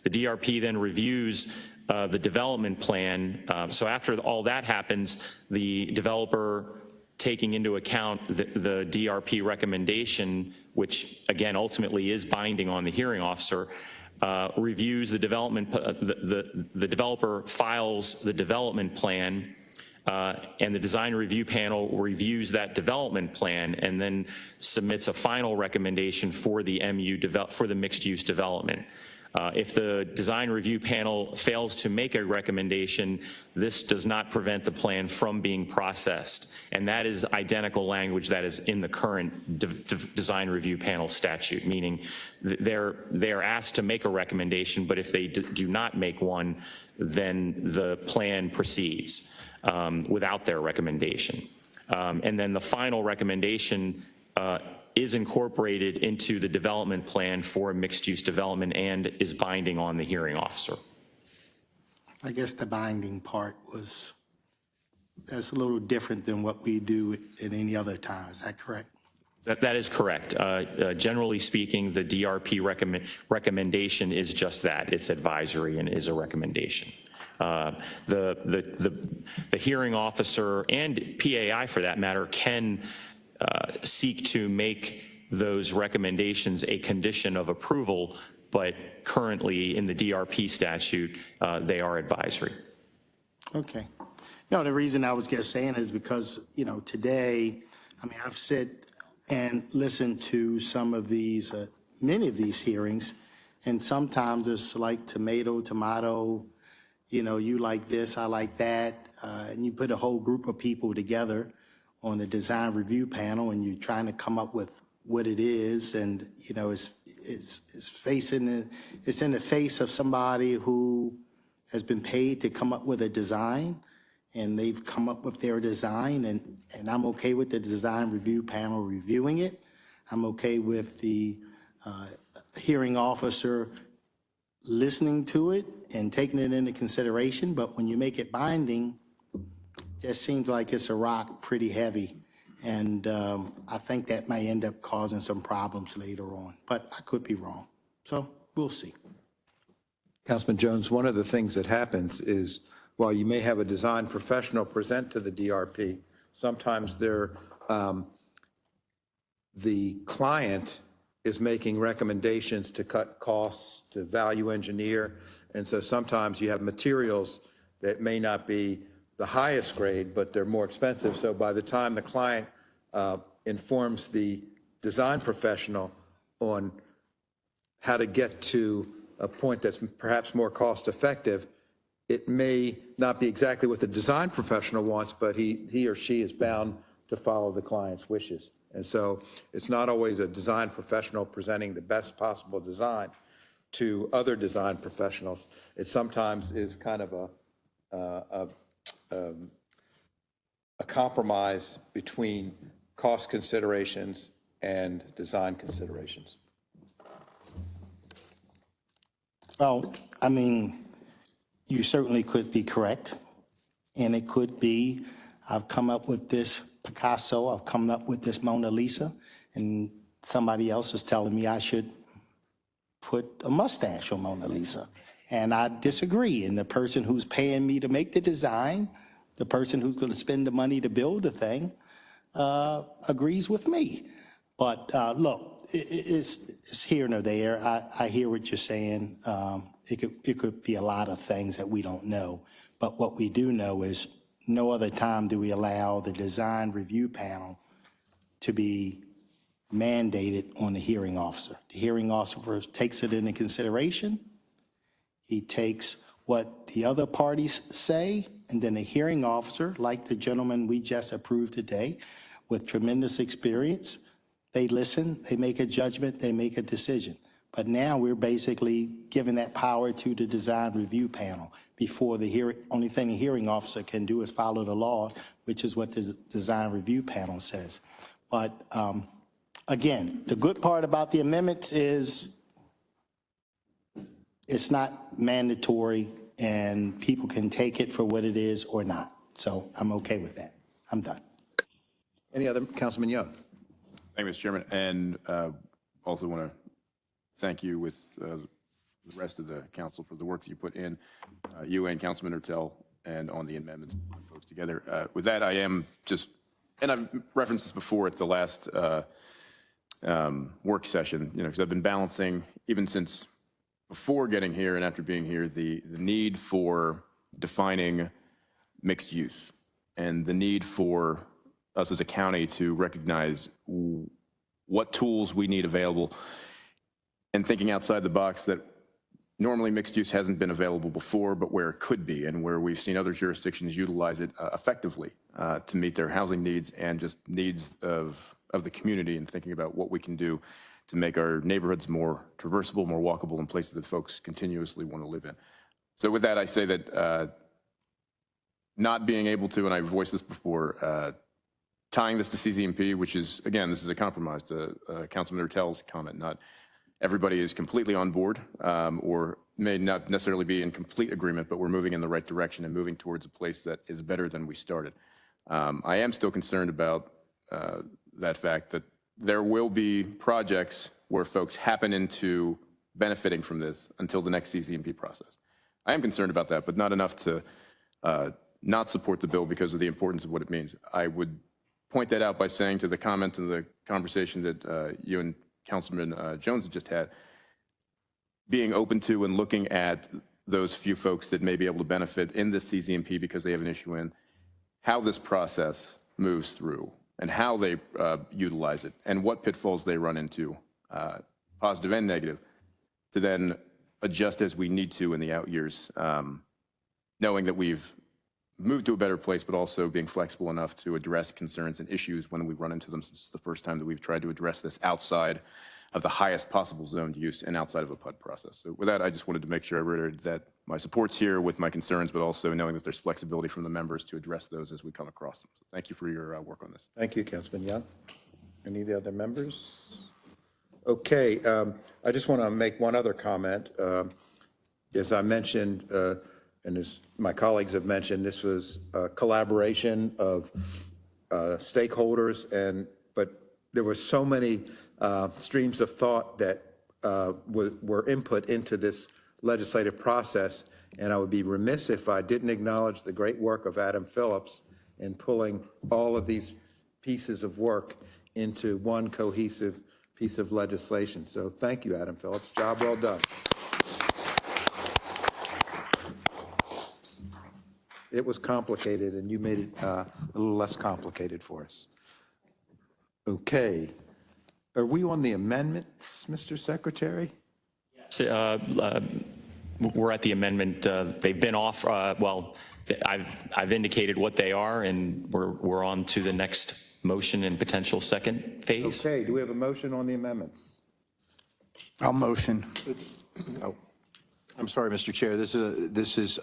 Speaker 8: The DRP then reviews the development plan. So after all that happens, the developer, taking into account the DRP recommendation, which again ultimately is binding on the hearing officer, reviews the development, the developer files the development plan, and the design review panel reviews that development plan and then submits a final recommendation for the for the mixed use development. If the design review panel fails to make a recommendation, this does not prevent the plan from being processed. And that is identical language that is in the current design review panel statute, meaning they're asked to make a recommendation, but if they do not make one, then the plan proceeds without their recommendation. And then the final recommendation is incorporated into the development plan for a mixed-use development and is binding on the hearing officer.
Speaker 7: I guess the binding part that's a little different than what we do at any other time. Is that correct?
Speaker 8: That is correct. Generally speaking, the DRP recommendation is just that. It's advisory and is a recommendation. The hearing officer and PAI, for that matter, can seek to make those recommendations a condition of approval, but currently in the DRP statute, they are advisory.
Speaker 7: Okay. No, the reason I was just saying is because, today, I've sat and listened to some of these, many of these hearings, and sometimes it's like tomato, you like this, I like that, and you put a whole group of people together on the design review panel, and you're trying to come up with what it is, and it's in the face of somebody who has been paid to come up with a design, and they've come up with their design, and I'm okay with the design review panel reviewing it. I'm okay with the hearing officer listening to it and taking it into consideration, but when you make it binding, just seems like it's a rock pretty heavy, and I think that may end up causing some problems later on, but I could be wrong. So we'll see.
Speaker 1: Councilman Jones, one of the things that happens is while you may have a design professional present to the DRP, sometimes the client is making recommendations to cut costs, to value engineer, and so sometimes you have materials that may not be the highest grade, but they're more expensive. So by the time the client informs the design professional on how to get to a point that's perhaps more cost effective, it may not be exactly what the design professional wants, but he or she is bound to follow the client's wishes. And so it's not always a design professional presenting the best possible design to other design professionals. It sometimes is kind of a compromise between cost considerations and design considerations.
Speaker 7: Well, I mean, you certainly could be correct. And it could be, I've come up with this Picasso, I've come up with this Mona Lisa, and somebody else is telling me I should put a mustache on Mona Lisa. And I disagree. And the person who's paying me to make the design, the person who's going to spend the money to build the thing, agrees with me. But look, it's here nor there. I hear what you're saying. It could be a lot of things that we don't know. But what we do know is no other time do we allow the design review panel to be mandated on the hearing officer. The hearing officer takes it into consideration. He takes what the other parties say, and then the hearing officer, like the gentleman we just approved today, with tremendous experience, they listen, they make a judgment, they make a decision. But now we're basically giving that power to the design review panel before the hearing. Only thing the hearing officer can do is follow the law, which is what the design review panel says. But again, the good part about the amendments is it's not mandatory and people can take it for what it is or not. So I'm okay with that. I'm done.
Speaker 1: Any other, Councilman Young?
Speaker 2: Thank you, Mr. Chairman. And also want to thank you with the rest of the council for the work that you put in, you and Councilman Ertel, and on the amendments, folks together. With that, I am just, and I've referenced this before at the last work session, because I've been balancing, even since before getting here and after being here, the need for defining mixed use and the need for us as a county to recognize what tools we need available and thinking outside the box that normally mixed use hasn't been available before, but where it could be and where we've seen other jurisdictions utilize it effectively to meet their housing needs and just needs of the community, and thinking about what we can do to make our neighborhoods more traversable, more walkable, and places that folks continuously want to live in. So with that, I say that not being able to, and I've voiced this before, tying this to CZMP, which is, again, this is a compromise to Councilman Ertel's comment. Not everybody is completely on board or may not necessarily be in complete agreement, but we're moving in the right direction and moving towards a place that is better than we started. I am still concerned about that fact that there will be projects where folks happen into benefiting from this until the next CZMP process. I am concerned about that, but not enough to not support the bill because of the importance of what it means. I would point that out by saying to the comment and the conversation that you and Councilman Jones just had, being open to and looking at those few folks that may be able to benefit in this CZMP because they have an issue in how this process moves through and how they utilize it and what pitfalls they run into, positive and negative, to then adjust as we need to in the out years, knowing that we've moved to a better place, but also being flexible enough to address concerns and issues when we run into them, since it's the first time that we've tried to address this outside of the highest possible zoned use and outside of a PUD process. So with that, I just wanted to make sure I reiterated that my support's here with my concerns, but also knowing that there's flexibility from the members to address those as we come across them. So thank you for your work on this.
Speaker 1: Thank you, Councilman Young. Any of the other members? Okay, I just want to make one other comment. As I mentioned, and as my colleagues have mentioned, this was a collaboration of stakeholders, but there were so many streams of thought that were input into this legislative process, and I would be remiss if I didn't acknowledge the great work of Adam Phillips in pulling all of these pieces of work into one cohesive piece of legislation. So thank you, Adam Phillips. Job well done. It was complicated, and you made it a little less complicated for us. Okay. Are we on the amendments, Mr. Secretary?
Speaker 8: We're at the amendment. They've been off, well, I've indicated what they are, and we're on to the next motion and potential second phase.
Speaker 1: Okay, do we have a motion on the amendments?
Speaker 5: I'll motion.
Speaker 11: Oh, I'm sorry, Mr. Chair. This is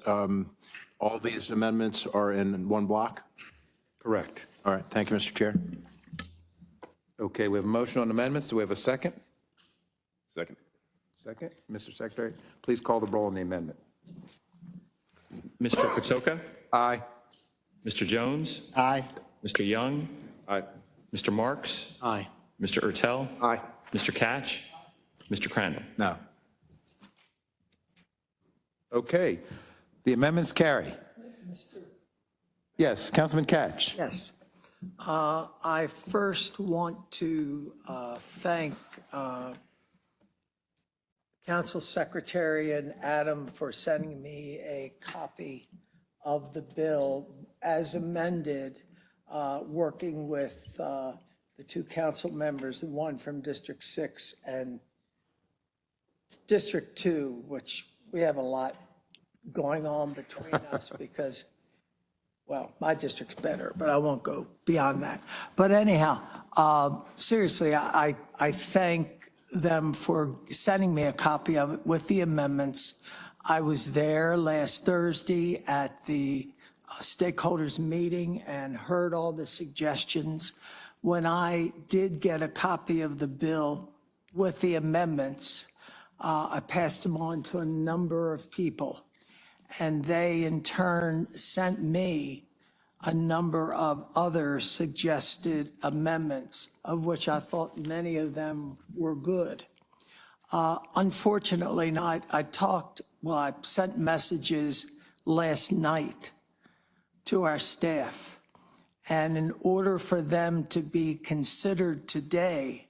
Speaker 11: all these amendments are in one block?
Speaker 1: Correct.
Speaker 11: All right, thank you, Mr. Chair.
Speaker 1: Okay, we have a motion on amendments. Do we have a second?
Speaker 2: Second.
Speaker 1: Second. Mr. Secretary, please call the roll on the amendment.
Speaker 8: Mr. Patoka?
Speaker 1: Aye.
Speaker 8: Mr. Jones?
Speaker 7: Aye.
Speaker 8: Mr. Young?
Speaker 2: Aye.
Speaker 8: Mr. Marks?
Speaker 5: Aye.
Speaker 8: Mr. Ertel?
Speaker 1: Aye.
Speaker 8: Mr. Catch? Mr. Crandall?
Speaker 11: No.
Speaker 1: Okay, the amendments carry. Yes, Councilman Catch.
Speaker 6: Yes. I first want to thank Council Secretary and Adam for sending me a copy of the bill as amended, working with the two council members, the one from District 6 and District 2, which we have a lot going on between us because, well, my district's better, but I won't go beyond that. But anyhow, seriously, I thank them for sending me a copy of it with the amendments. I was there last Thursday at the stakeholders meeting and heard all the suggestions. When I did get a copy of the bill with the amendments, I passed them on to a number of people, and they in turn sent me a number of other suggested amendments, of which I thought many of them were good. Unfortunately, I sent messages last night to our staff, and in order for them to be considered today,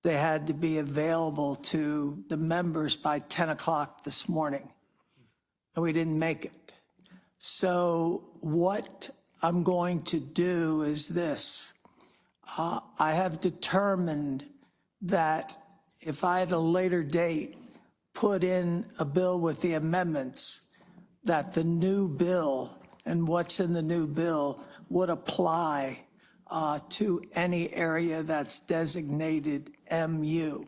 Speaker 6: they had to be available to the members by 10 o'clock this morning, and we didn't make it. So what I'm going to do is this. I have determined that if I at a later date put in a bill with the amendments, that the new bill and what's in the new bill would apply to any area that's designated MU.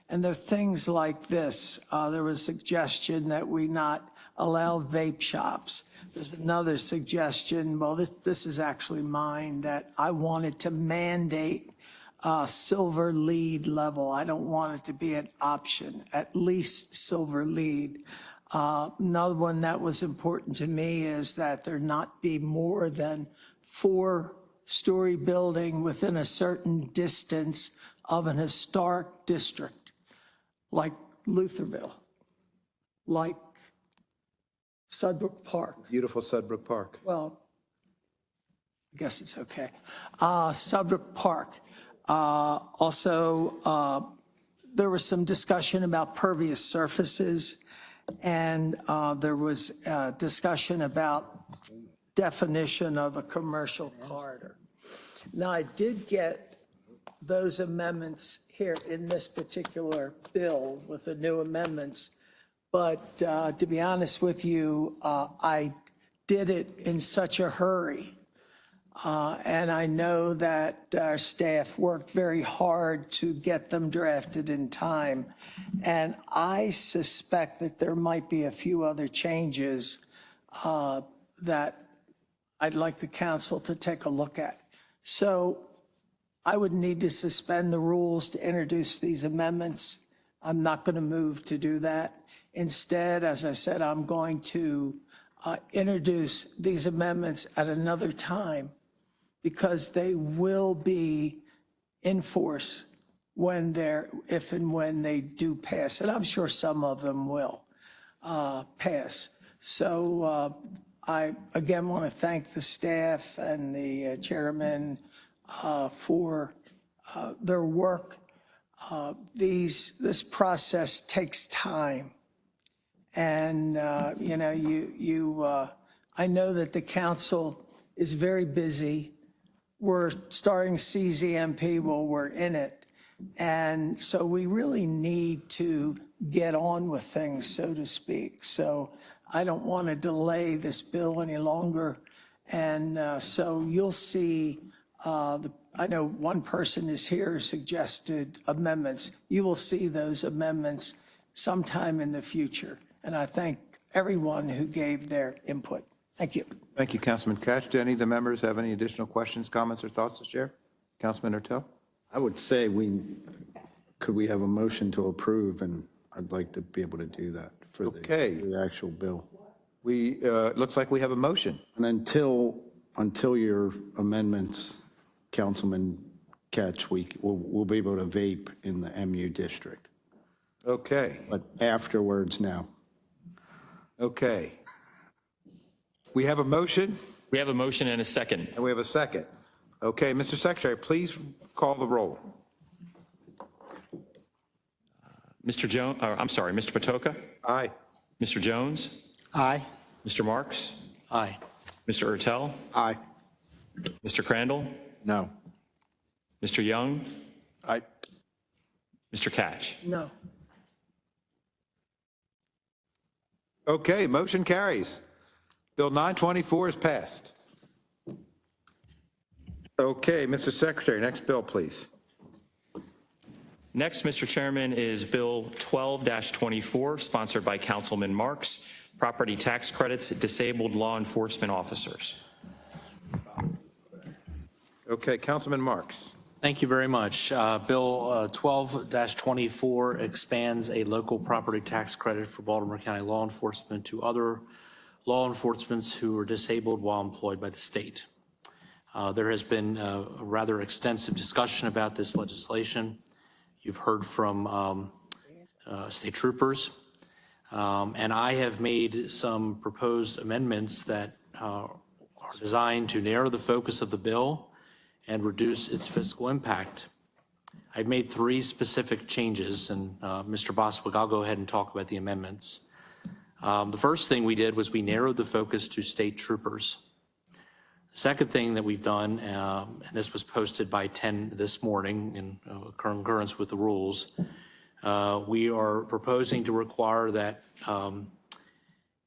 Speaker 6: And there are things like this. There was a suggestion that we not allow vape shops. There's another suggestion, well, this is actually mine, that I wanted to mandate silver lead level. I don't want it to be an option, at least silver lead. Another one that was important to me is that there not be more than 4-story building within a certain distance of an historic district, like Lutherville, like Sudbrook Park.
Speaker 1: Beautiful Sudbrook Park.
Speaker 6: Well, I guess it's okay. Sudbrook Park. Also, there was some discussion about pervious surfaces, and there was discussion about definition of a commercial corridor. Now, I did get those amendments here in this particular bill with the new amendments, but to be honest with you, I did it in such a hurry. And I know that our staff worked very hard to get them drafted in time. And I suspect that there might be a few other changes that I'd like the council to take a look at. So I would need to suspend the rules to introduce these amendments. I'm not going to move to do that. Instead, as I said, I'm going to introduce these amendments at another time because they will be in force if and when they do pass. And I'm sure some of them will pass. So I, again, want to thank the staff and the chairman for their work. This process takes time. And, you know, I know that the council is very busy. We're starting CZMP while we're in it. And so we really need to get on with things, so to speak. So I don't want to delay this bill any longer. And so you'll see, I know one person is here suggested amendments. You will see those amendments sometime in the future. And I thank everyone who gave their input. Thank you.
Speaker 1: Thank you, Councilman Cash. Do any of the members have any additional questions, comments, or thoughts to share? Councilman Ortel?
Speaker 5: I would say could we have a motion to approve, and I'd like to be able to do that for the actual bill.
Speaker 1: Looks like we have a motion.
Speaker 5: And until your amendments, Councilman Catch, we'll be able to vape in the MU district.
Speaker 1: Okay.
Speaker 5: But afterwards now.
Speaker 1: Okay. We have a motion?
Speaker 8: We have a motion and a second.
Speaker 1: And we have a second. Okay, Mr. Secretary, please call the roll.
Speaker 8: Mr. Patoka?
Speaker 1: Aye.
Speaker 8: Mr. Jones?
Speaker 7: Aye.
Speaker 8: Mr. Marks?
Speaker 3: Aye.
Speaker 8: Mr. Ertel?
Speaker 5: Aye.
Speaker 8: Mr. Crandall?
Speaker 11: No.
Speaker 8: Mr. Young?
Speaker 11: Aye.
Speaker 8: Mr. Catch?
Speaker 6: No.
Speaker 1: Okay, motion carries. Bill 924 is passed. Okay, Mr. Secretary, next bill, please.
Speaker 8: Next, Mr. Chairman, is Bill 12-24, sponsored by Councilman Marks, property tax credits, disabled law enforcement officers.
Speaker 1: Okay, Councilman Marks.
Speaker 3: Thank you very much. Bill 12-24 expands a local property tax credit for Baltimore County law enforcement to other law enforcement who are disabled while employed by the state. There has been a rather extensive discussion about this legislation. You've heard from state troopers, and I have made some proposed amendments that are designed to narrow the focus of the bill and reduce its fiscal impact. I've made 3 specific changes, and Mr. Boswick, I'll go ahead and talk about the amendments. The first thing we did was we narrowed the focus to state troopers. The second thing that we've done, and this was posted by 10 this morning in concurrence with the rules, we are proposing to require that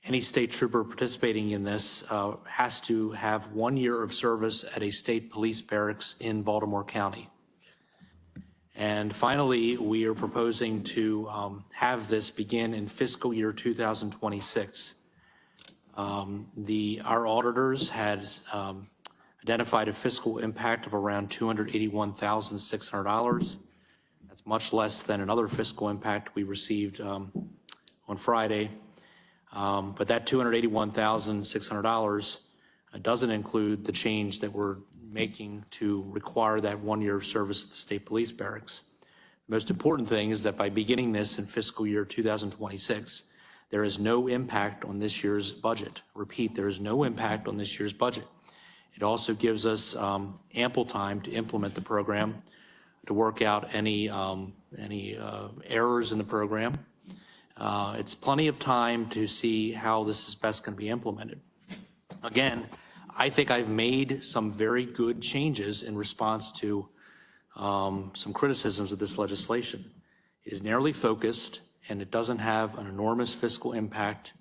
Speaker 3: any state trooper participating in this has to have 1 year of service at a state police barracks in Baltimore County. And finally, we are proposing to have this begin in fiscal year 2026. Our auditors had identified a fiscal impact of around $281,600. That's much less than another fiscal impact we received on Friday. But that $281,600 doesn't include the change that we're making to require that 1 year of service at the state police barracks. The most important thing is that by beginning this in fiscal year 2026, there is no impact on this year's budget. Repeat, there is no impact on this year's budget. It also gives us ample time to implement the program, to work out any errors in the program. It's plenty of time to see how this is best going to be implemented. Again, I think I've made some very good changes in response to some criticisms of this legislation. It is narrowly focused, and it doesn't have an enormous fiscal impact,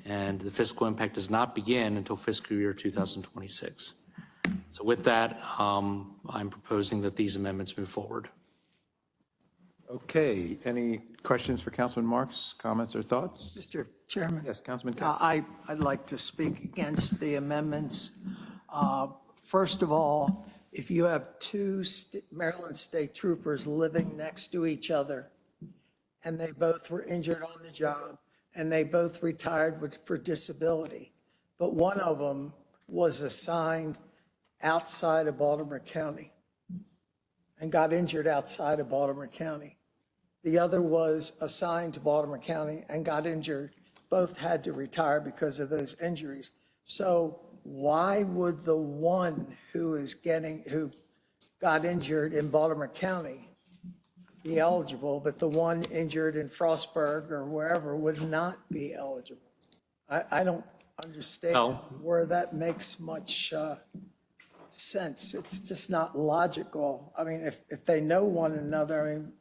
Speaker 3: and the fiscal impact does not begin until fiscal year 2026. So with that, I'm proposing that these amendments move forward.
Speaker 1: Okay, any questions for Councilman Marks, comments or thoughts?
Speaker 6: Mr. Chairman?
Speaker 1: Yes, Councilman.
Speaker 6: I'd like to speak against the amendments. First of all, if you have 2 Maryland state troopers living next to each other, and they both were injured on the job, and they both retired for disability, but one of them was assigned outside of Baltimore County and got injured outside of Baltimore County. The other was assigned to Baltimore County and got injured. Both had to retire because of those injuries. So why would the one who got injured in Baltimore County be eligible, but the one injured in Frostburg or wherever would not be eligible? I don't understand where that makes much sense. It's just not logical. I mean, if they know one another, I mean,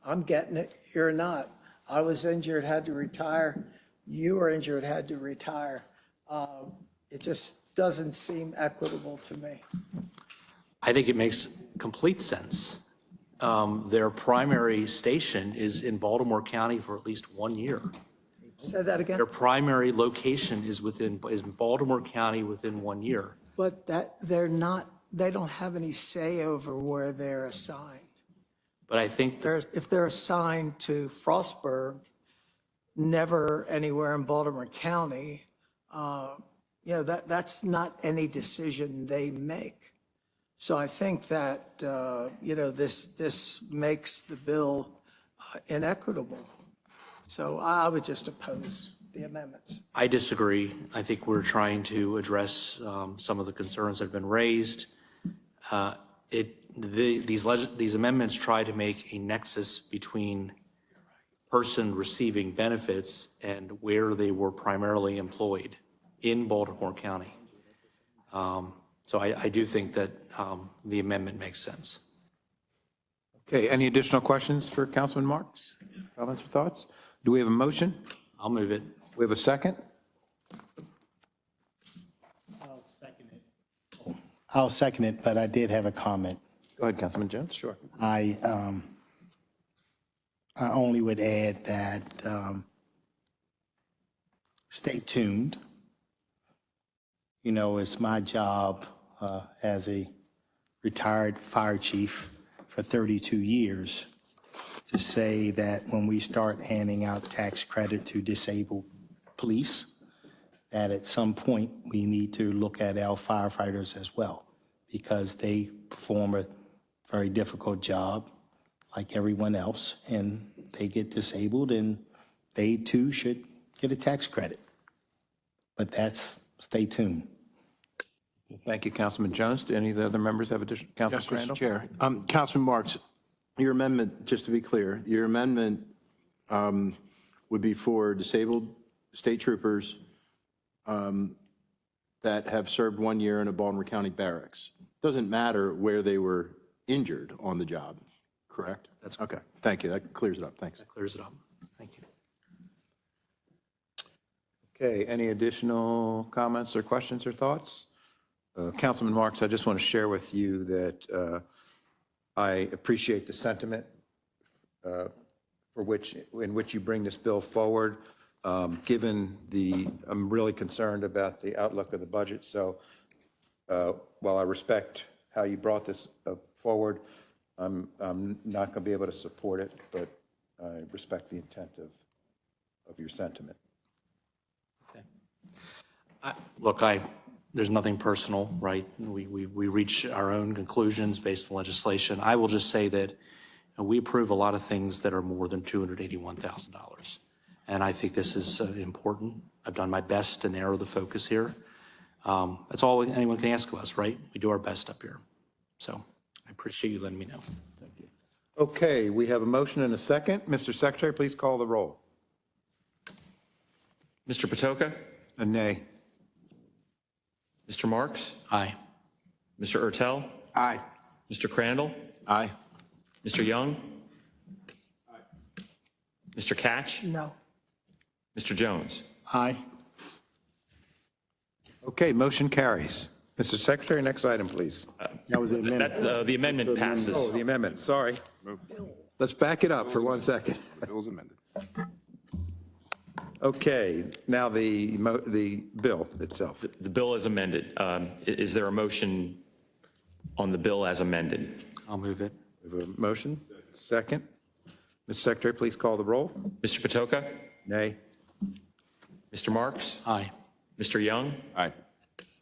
Speaker 6: I'm getting it, you're not. I was injured, had to retire. You were injured, had to retire. It just doesn't seem equitable to me.
Speaker 3: I think it makes complete sense. Their primary station is in Baltimore County for at least 1 year.
Speaker 6: Say that again?
Speaker 3: Their primary location is in Baltimore County within 1 year.
Speaker 6: But they don't have any say over where they're assigned.
Speaker 3: But I think
Speaker 6: If they're assigned to Frostburg, never anywhere in Baltimore County, that's not any decision they make. So I think that, this makes the bill inequitable. So I would just oppose the amendments.
Speaker 3: I disagree. I think we're trying to address some of the concerns that have been raised. These amendments try to make a nexus between person receiving benefits and where they were primarily employed in Baltimore County. So I do think that the amendment makes sense.
Speaker 1: Okay, any additional questions for Councilman Marks? Comments or thoughts? Do we have a motion?
Speaker 3: I'll move it.
Speaker 1: We have a second?
Speaker 7: I'll second it, but I did have a comment.
Speaker 1: Go ahead, Councilman Jones, sure.
Speaker 7: I only would add that stay tuned. You know, it's my job as a retired fire chief for 32 years to say that when we start handing out tax credit to disabled police, that at some point we need to look at our firefighters as well, because they perform a very difficult job like everyone else, and they get disabled, and they too should get a tax credit. But stay tuned.
Speaker 1: Thank you, Councilman Jones. Do any of the other members have additional? Councilman
Speaker 11: Yes,
Speaker 1: Crandall?
Speaker 11: Mr. Chair. Councilman Marks, your amendment, just to be clear, your amendment would be for disabled state troopers that have served 1 year in a Baltimore County barracks. Doesn't matter where they were injured on the job, correct?
Speaker 3: That's
Speaker 11: okay. Thank you. That clears it up. Thanks.
Speaker 3: That clears it up. Thank you.
Speaker 1: Okay, any additional comments or questions or thoughts? Councilman Marks, I just want to share with you that I appreciate the sentiment in which you bring this bill forward. I'm really concerned about the outlook of the budget. So while I respect how you brought this forward, I'm not going to be able to support it, but I respect the intent of your sentiment.
Speaker 3: Look, there's nothing personal, right? We reach our own conclusions based on legislation. I will just say that we approve a lot of things that are more than $281,000. And I think this is important. I've done my best to narrow the focus here. That's all anyone can ask of us, right? We do our best up here. So I appreciate you letting me know.
Speaker 1: Thank you. Okay, we have a motion and a second. Mr. Secretary, please call the roll.
Speaker 8: Mr. Patoka?
Speaker 1: A nay.
Speaker 8: Mr. Marks?
Speaker 3: Aye.
Speaker 8: Mr. Ertel?
Speaker 11: Aye.
Speaker 8: Mr. Crandall?
Speaker 11: Aye.
Speaker 8: Mr. Young? Mr. Catch?
Speaker 6: No.
Speaker 8: Mr. Jones?
Speaker 7: Aye.
Speaker 1: Okay, motion carries. Mr. Secretary, next item, please.
Speaker 7: That was the amendment.
Speaker 8: The amendment passes.
Speaker 1: Oh, the amendment, sorry. Let's back it up for 1 second.
Speaker 2: Bill's amended.
Speaker 1: Okay, now the bill itself.
Speaker 8: The bill is amended. Is there a motion on the bill as amended?
Speaker 3: I'll move it.
Speaker 1: We have a motion, second. Mr. Secretary, please call the roll.
Speaker 8: Mr. Patoka?
Speaker 1: Nay.
Speaker 8: Mr. Marks?
Speaker 3: Aye.
Speaker 8: Mr. Young?
Speaker 2: Aye.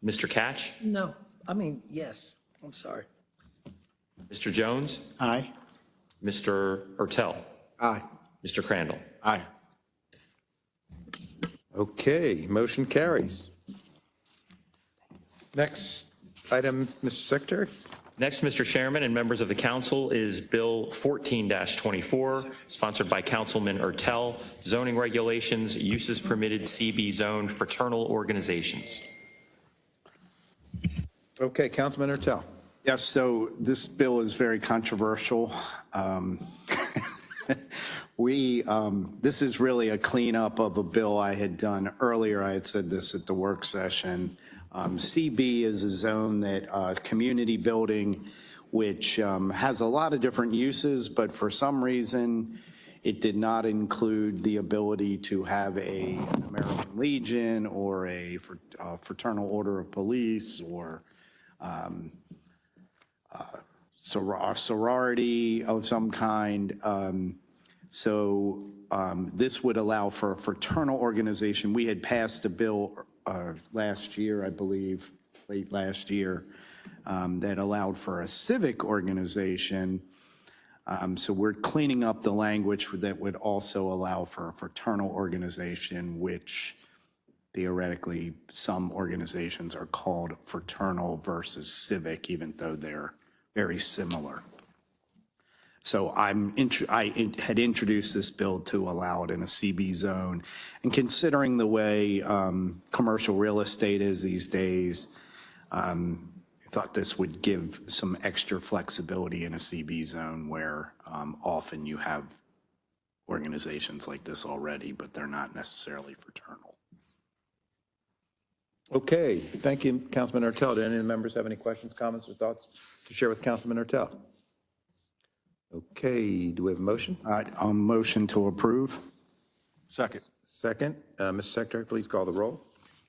Speaker 8: Mr. Catch?
Speaker 6: No. Yes. I'm sorry.
Speaker 8: Mr. Jones?
Speaker 7: Aye.
Speaker 8: Mr. Ertel?
Speaker 11: Aye.
Speaker 8: Mr. Crandall?
Speaker 11: Aye.
Speaker 1: Okay, motion carries. Next item, Mr. Secretary.
Speaker 8: Next, Mr. Chairman and members of the council, is Bill 14-24, sponsored by Councilman Ertel, zoning regulations, uses permitted CB zone fraternal organizations.
Speaker 1: Okay, Councilman Ertel.
Speaker 5: Yes, so this bill is very controversial. This is really a cleanup of a bill I had done earlier. I had said this at the work session. CB is a zone that, community building, which has a lot of different uses, but for some reason, it did not include the ability to have a American Legion or a Fraternal Order of Police or sorority of some kind. So this would allow for a fraternal organization. We had passed a bill last year, I believe, late last year, that allowed for a civic organization. So we're cleaning up the language that would also allow for a fraternal organization, which theoretically some organizations are called fraternal versus civic, even though they're very similar. So I had introduced this bill to allow it in a CB zone. And considering the way commercial real estate is these days, I thought this would give some extra flexibility in a CB zone where often you have organizations like this already, but they're not necessarily fraternal.
Speaker 1: Okay, thank you, Councilman Ertel. Do any of the members have any questions, comments, or thoughts to share with Councilman Ertel? Okay, do we have a motion?
Speaker 5: I'll motion to approve.
Speaker 11: Second.
Speaker 1: Second. Mr. Secretary, please call the roll.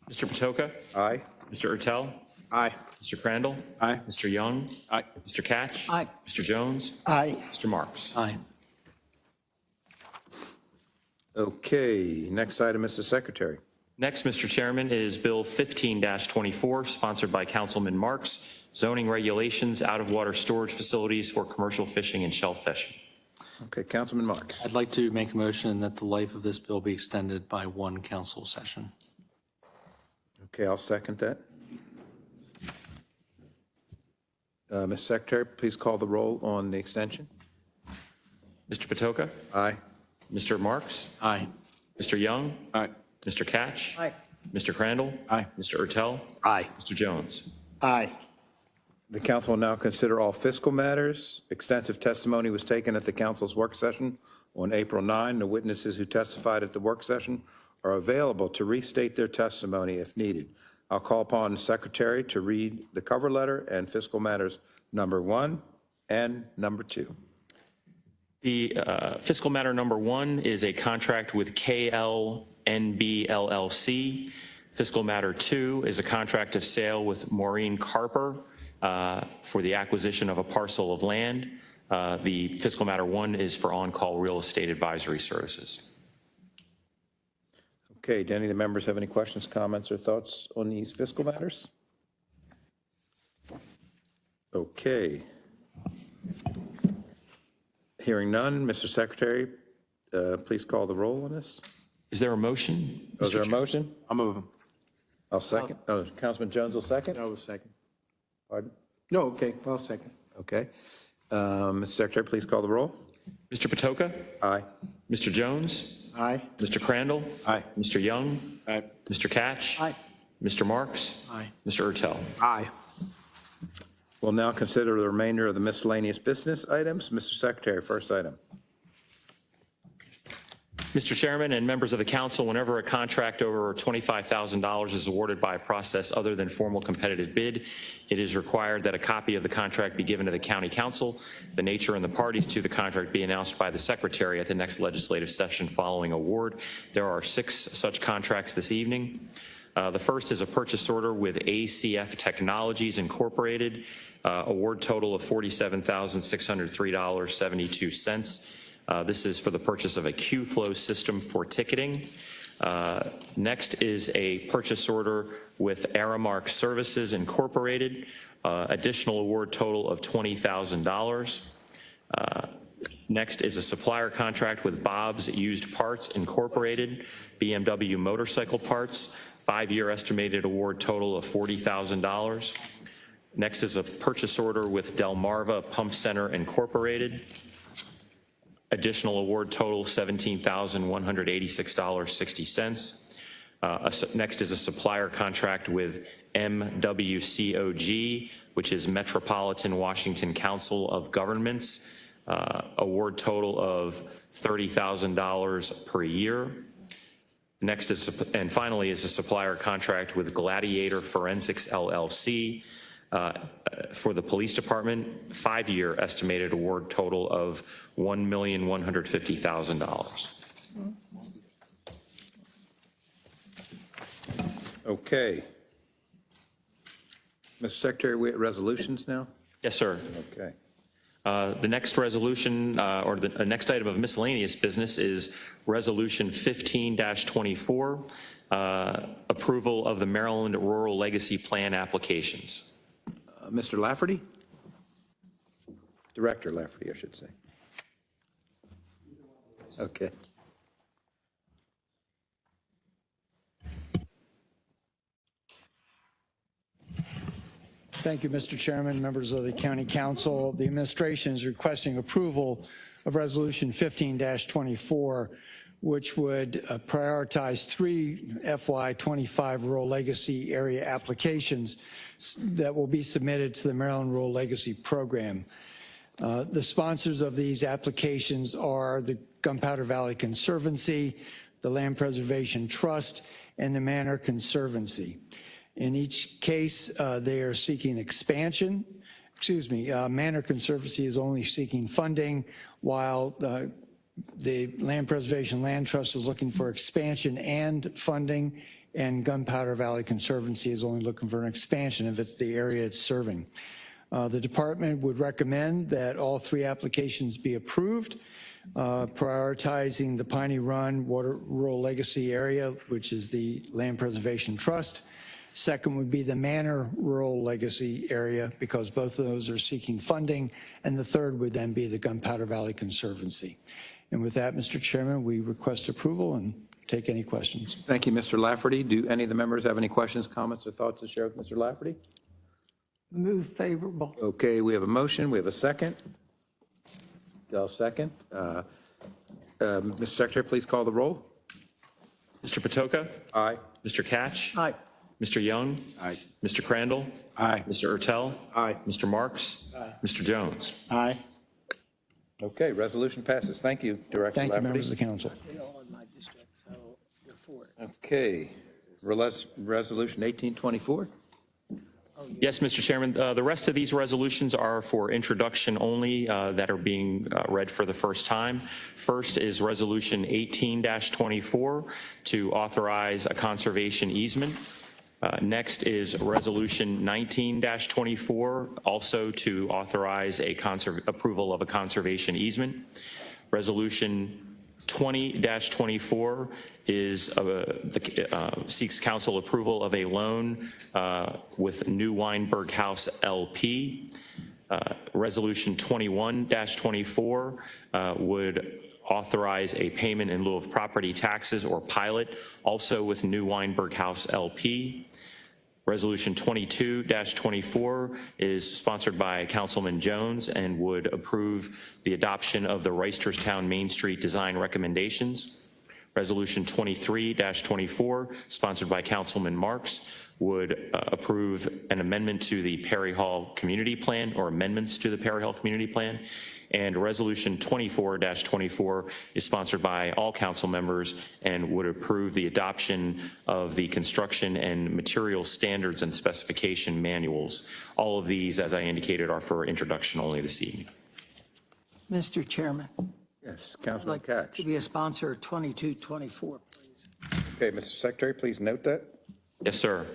Speaker 8: Mr. Patoka?
Speaker 1: Aye.
Speaker 8: Mr. Ertel?
Speaker 5: Aye.
Speaker 8: Mr. Crandall?
Speaker 11: Aye.
Speaker 8: Mr. Young?
Speaker 2: Aye.
Speaker 8: Mr. Catch?
Speaker 6: Aye.
Speaker 8: Mr. Jones?
Speaker 7: Aye.
Speaker 8: Mr. Marks?
Speaker 3: Aye.
Speaker 1: Okay, next item, Mr. Secretary.
Speaker 8: Next, Mr. Chairman, is Bill 15-24, sponsored by Councilman Marks, zoning regulations, out-of-water storage facilities for commercial fishing and shellfishing.
Speaker 1: Okay, Councilman Marks.
Speaker 3: I'd like to make a motion that the life of this bill be extended by one council session.
Speaker 1: Okay, I'll second that. Mr. Secretary, please call the roll on the extension.
Speaker 8: Mr. Patoka?
Speaker 1: Aye.
Speaker 8: Mr. Marks?
Speaker 3: Aye.
Speaker 8: Mr. Young?
Speaker 2: Aye.
Speaker 8: Mr. Catch?
Speaker 6: Aye.
Speaker 8: Mr. Crandall?
Speaker 11: Aye.
Speaker 8: Mr. Ertel?
Speaker 5: Aye.
Speaker 8: Mr. Jones?
Speaker 7: Aye.
Speaker 1: The council will now consider all fiscal matters. Extensive testimony was taken at the council's work session on April 9. The witnesses who testified at the work session are available to restate their testimony if needed. I'll call upon the secretary to read the cover letter and fiscal matters number 1 and number 2.
Speaker 8: The fiscal matter number 1 is a contract with KLNB LLC. Fiscal matter 2 is a contract of sale with Maureen Carper for the acquisition of a parcel of land. The fiscal matter 1 is for on-call real estate advisory services.
Speaker 1: Okay, do any of the members have any questions, comments, or thoughts on these fiscal matters? Okay. Hearing none, Mr. Secretary, please call the roll on this.
Speaker 8: Is there a motion?
Speaker 1: Is there a motion?
Speaker 11: I'll move them.
Speaker 1: I'll second. Oh, Councilman Jones will second?
Speaker 7: I will second.
Speaker 1: Pardon?
Speaker 7: No, okay, I'll second.
Speaker 1: Okay. Mr. Secretary, please call the roll.
Speaker 8: Mr. Patoka?
Speaker 1: Aye.
Speaker 8: Mr. Jones?
Speaker 7: Aye.
Speaker 8: Mr. Crandall?
Speaker 11: Aye.
Speaker 8: Mr. Young?
Speaker 2: Aye.
Speaker 8: Mr. Catch?
Speaker 6: Aye.
Speaker 8: Mr. Marks?
Speaker 3: Aye.
Speaker 8: Mr. Ertel?
Speaker 5: Aye.
Speaker 1: We'll now consider the remainder of the miscellaneous business items. Mr. Secretary, first item.
Speaker 8: Mr. Chairman and members of the council, whenever a contract over $25,000 is awarded by a process other than formal competitive bid, it is required that a copy of the contract be given to the county council, the nature and the parties to the contract be announced by the secretary at the next legislative session following award. There are 6 such contracts this evening. The first is a purchase order with ACF Technologies Incorporated, award total of $47,603.72. This is for the purchase of a Q-Flow system for ticketing. Next is a purchase order with Aramark Services Incorporated, additional award total of $20,000. Next is a supplier contract with Bob's Used Parts Incorporated, BMW motorcycle parts, 5-year estimated award total of $40,000. Next is a purchase order with Delmarva Pump Center Incorporated. Additional award total $17,186.60. Next is a supplier contract with MWCOG, which is Metropolitan Washington Council of Governments. award total of $30,000 per year. Next is, and finally, is a supplier contract with Gladiator Forensics LLC for the police department, 5-year estimated award total of $1,150,000.
Speaker 1: Okay. Mr. Secretary, we at resolutions now?
Speaker 8: Yes, sir.
Speaker 1: Okay.
Speaker 8: The next resolution, or the next item of miscellaneous business is Resolution 15-24, approval of the Maryland Rural Legacy Plan applications.
Speaker 1: Mr. Lafferty? Director Lafferty, I should say. Okay.
Speaker 14: Thank you, Mr. Chairman, members of the County Council. The administration is requesting approval of Resolution 15-24, which would prioritize 3 FY25 Rural Legacy Area applications that will be submitted to the Maryland Rural Legacy Program. The sponsors of these applications are the Gunpowder Valley Conservancy, the Land Preservation Trust, and the Manor Conservancy. In each case, they are seeking expansion. Manor Conservancy is only seeking funding, while the Land Preservation Land Trust is looking for expansion and funding, and Gunpowder Valley Conservancy is only looking for an expansion if it's the area it's serving. The department would recommend that all 3 applications be approved, prioritizing the Piney Run Rural Legacy Area, which is the Land Preservation Trust. Second would be the Manor Rural Legacy Area, because both of those are seeking funding. And the third would then be the Gunpowder Valley Conservancy. And with that, Mr. Chairman, we request approval and take any questions.
Speaker 1: Thank you, Mr. Lafferty. Do any of the members have any questions, comments, or thoughts to share with Mr. Lafferty?
Speaker 6: Move favorable.
Speaker 1: Okay, we have a motion. We have a second. I'll second. Mr. Secretary, please call the roll.
Speaker 8: Mr. Patoka?
Speaker 1: Aye.
Speaker 8: Mr. Catch?
Speaker 6: Aye.
Speaker 8: Mr. Young?
Speaker 11: Aye.
Speaker 8: Mr. Crandall?
Speaker 11: Aye.
Speaker 8: Mr. Ertel?
Speaker 11: Aye.
Speaker 8: Mr. Marks? Aye. Mr. Jones?
Speaker 7: Aye.
Speaker 1: Okay, resolution passes. Thank you, Director
Speaker 14: Thank you,
Speaker 1: Lafferty.
Speaker 14: members of the council.
Speaker 1: Okay, resolution 1824.
Speaker 8: Yes, Mr. Chairman. The rest of these resolutions are for introduction only that are being read for the first time. First is Resolution 18-24 to authorize a conservation easement. Next is Resolution 19-24, also to authorize a approval of a conservation easement. Resolution 20-24 is seeks council approval of a loan with New Weinberg House LP. Resolution 21-24 would authorize a payment in lieu of property taxes or pilot, also with New Weinberg House LP. Resolution 22-24 is sponsored by Councilman Jones and would approve the adoption of the Reisterstown Main Street design recommendations. Resolution 23-24, sponsored by Councilman Marks, would approve an amendment to the Perry Hall Community Plan, or amendments to the Perry Hall Community Plan. And Resolution 24-24 is sponsored by all council members and would approve the adoption of the construction and material standards and specification manuals. All of these, as I indicated, are for introduction only this evening.
Speaker 6: Mr. Chairman,
Speaker 1: Yes,
Speaker 6: I'd
Speaker 1: Councilman
Speaker 6: like
Speaker 1: Catch.
Speaker 6: to be a sponsor of 2224, please.
Speaker 1: Okay, Mr. Secretary, please note that.
Speaker 8: Yes, sir.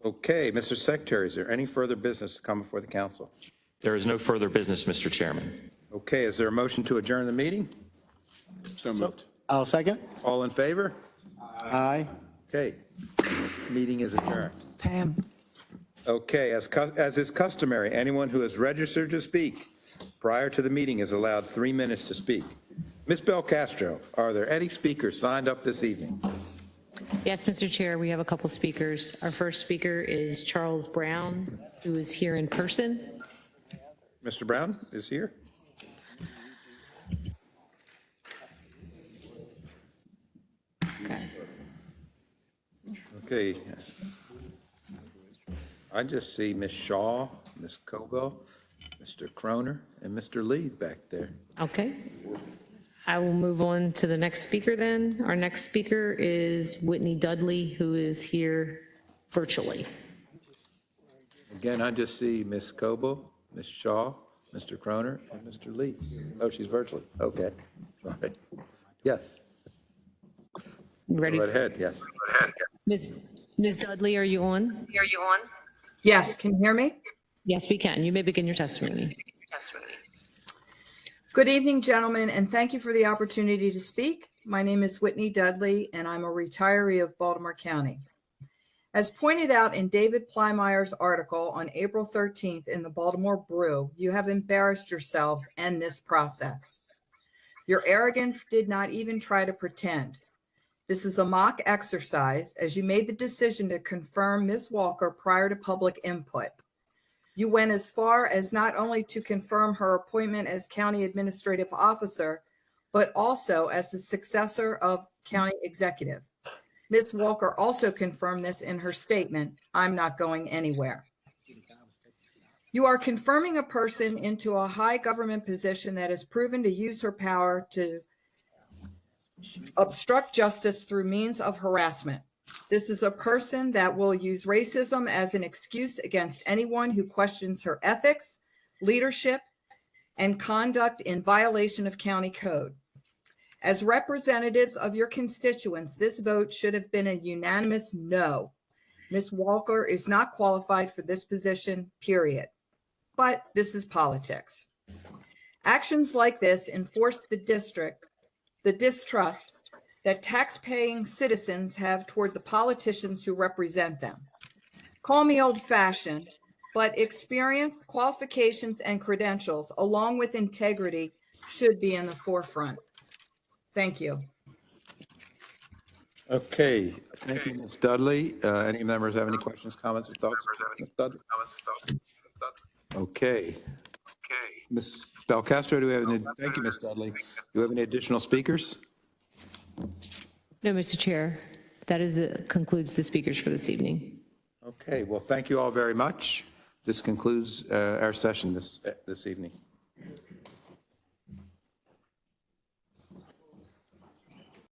Speaker 1: Okay, Mr. Secretary, is there any further business to come before the council?
Speaker 8: There is no further business, Mr. Chairman.
Speaker 1: Okay, is there a motion to adjourn the meeting?
Speaker 11: So moved.
Speaker 7: I'll second.
Speaker 1: All in favor?
Speaker 7: Aye.
Speaker 1: Okay, meeting is adjourned.
Speaker 6: Pam?
Speaker 1: Okay, as is customary, anyone who has registered to speak prior to the meeting is allowed 3 minutes to speak. Ms. Belcastro, are there any speakers signed up this evening?
Speaker 13: Yes, Mr. Chair, we have a couple speakers. Our first speaker is Charles Brown, who is here in person.
Speaker 1: Mr. Brown is here.
Speaker 13: Okay.
Speaker 1: Okay. I just see Ms. Shaw, Ms. Cobell, Mr. Croner and Mr. Lee back there.
Speaker 13: Okay. I will move on to the next speaker then. Our next speaker is Whitney Dudley, who is here virtually.
Speaker 1: Again, I just see Ms. Coble, Ms. Shaw, Mr. Croner, and Mr. Lee. Oh, she's virtually. Okay. Sorry. Yes.
Speaker 13: You ready?
Speaker 1: Go right ahead. Yes.
Speaker 13: Ms. Dudley, are you on?
Speaker 15: Yes, can you hear me?
Speaker 13: Yes, we can. You may begin your testimony.
Speaker 15: Good evening, gentlemen, and thank you for the opportunity to speak. My name is Whitney Dudley, and I'm a retiree of Baltimore County. As pointed out in David Plymeyer's article on April 13th in the Baltimore Brew, you have embarrassed yourself and this process. Your arrogance did not even try to pretend. This is a mock exercise as you made the decision to confirm Ms. Walker prior to public input. You went as far as not only to confirm her appointment as county administrative officer, but also as the successor of county executive. Ms. Walker also confirmed this in her statement, "I'm not going anywhere." You are confirming a person into a high government position that has proven to use her power to obstruct justice through means of harassment. This is a person that will use racism as an excuse against anyone who questions her ethics, leadership, and conduct in violation of county code. As representatives of your constituents, this vote should have been a unanimous no. Ms. Walker is not qualified for this position, period. But this is politics. Actions like this enforce the distrust that tax-paying citizens have toward the politicians who represent them. Call me old-fashioned, but experience, qualifications, and credentials, along with integrity, should be in the forefront. Thank you.
Speaker 1: Okay. Thank you, Ms. Dudley. Any members have any questions, comments, or thoughts? Ms. Dudley? Okay. Ms. Belcastro, do we have any? Thank you, Ms. Dudley. Do we have any additional speakers?
Speaker 13: No, Mr. Chair. That concludes the speakers for this evening.
Speaker 1: Okay. Well, thank you all very much. This concludes our session this evening.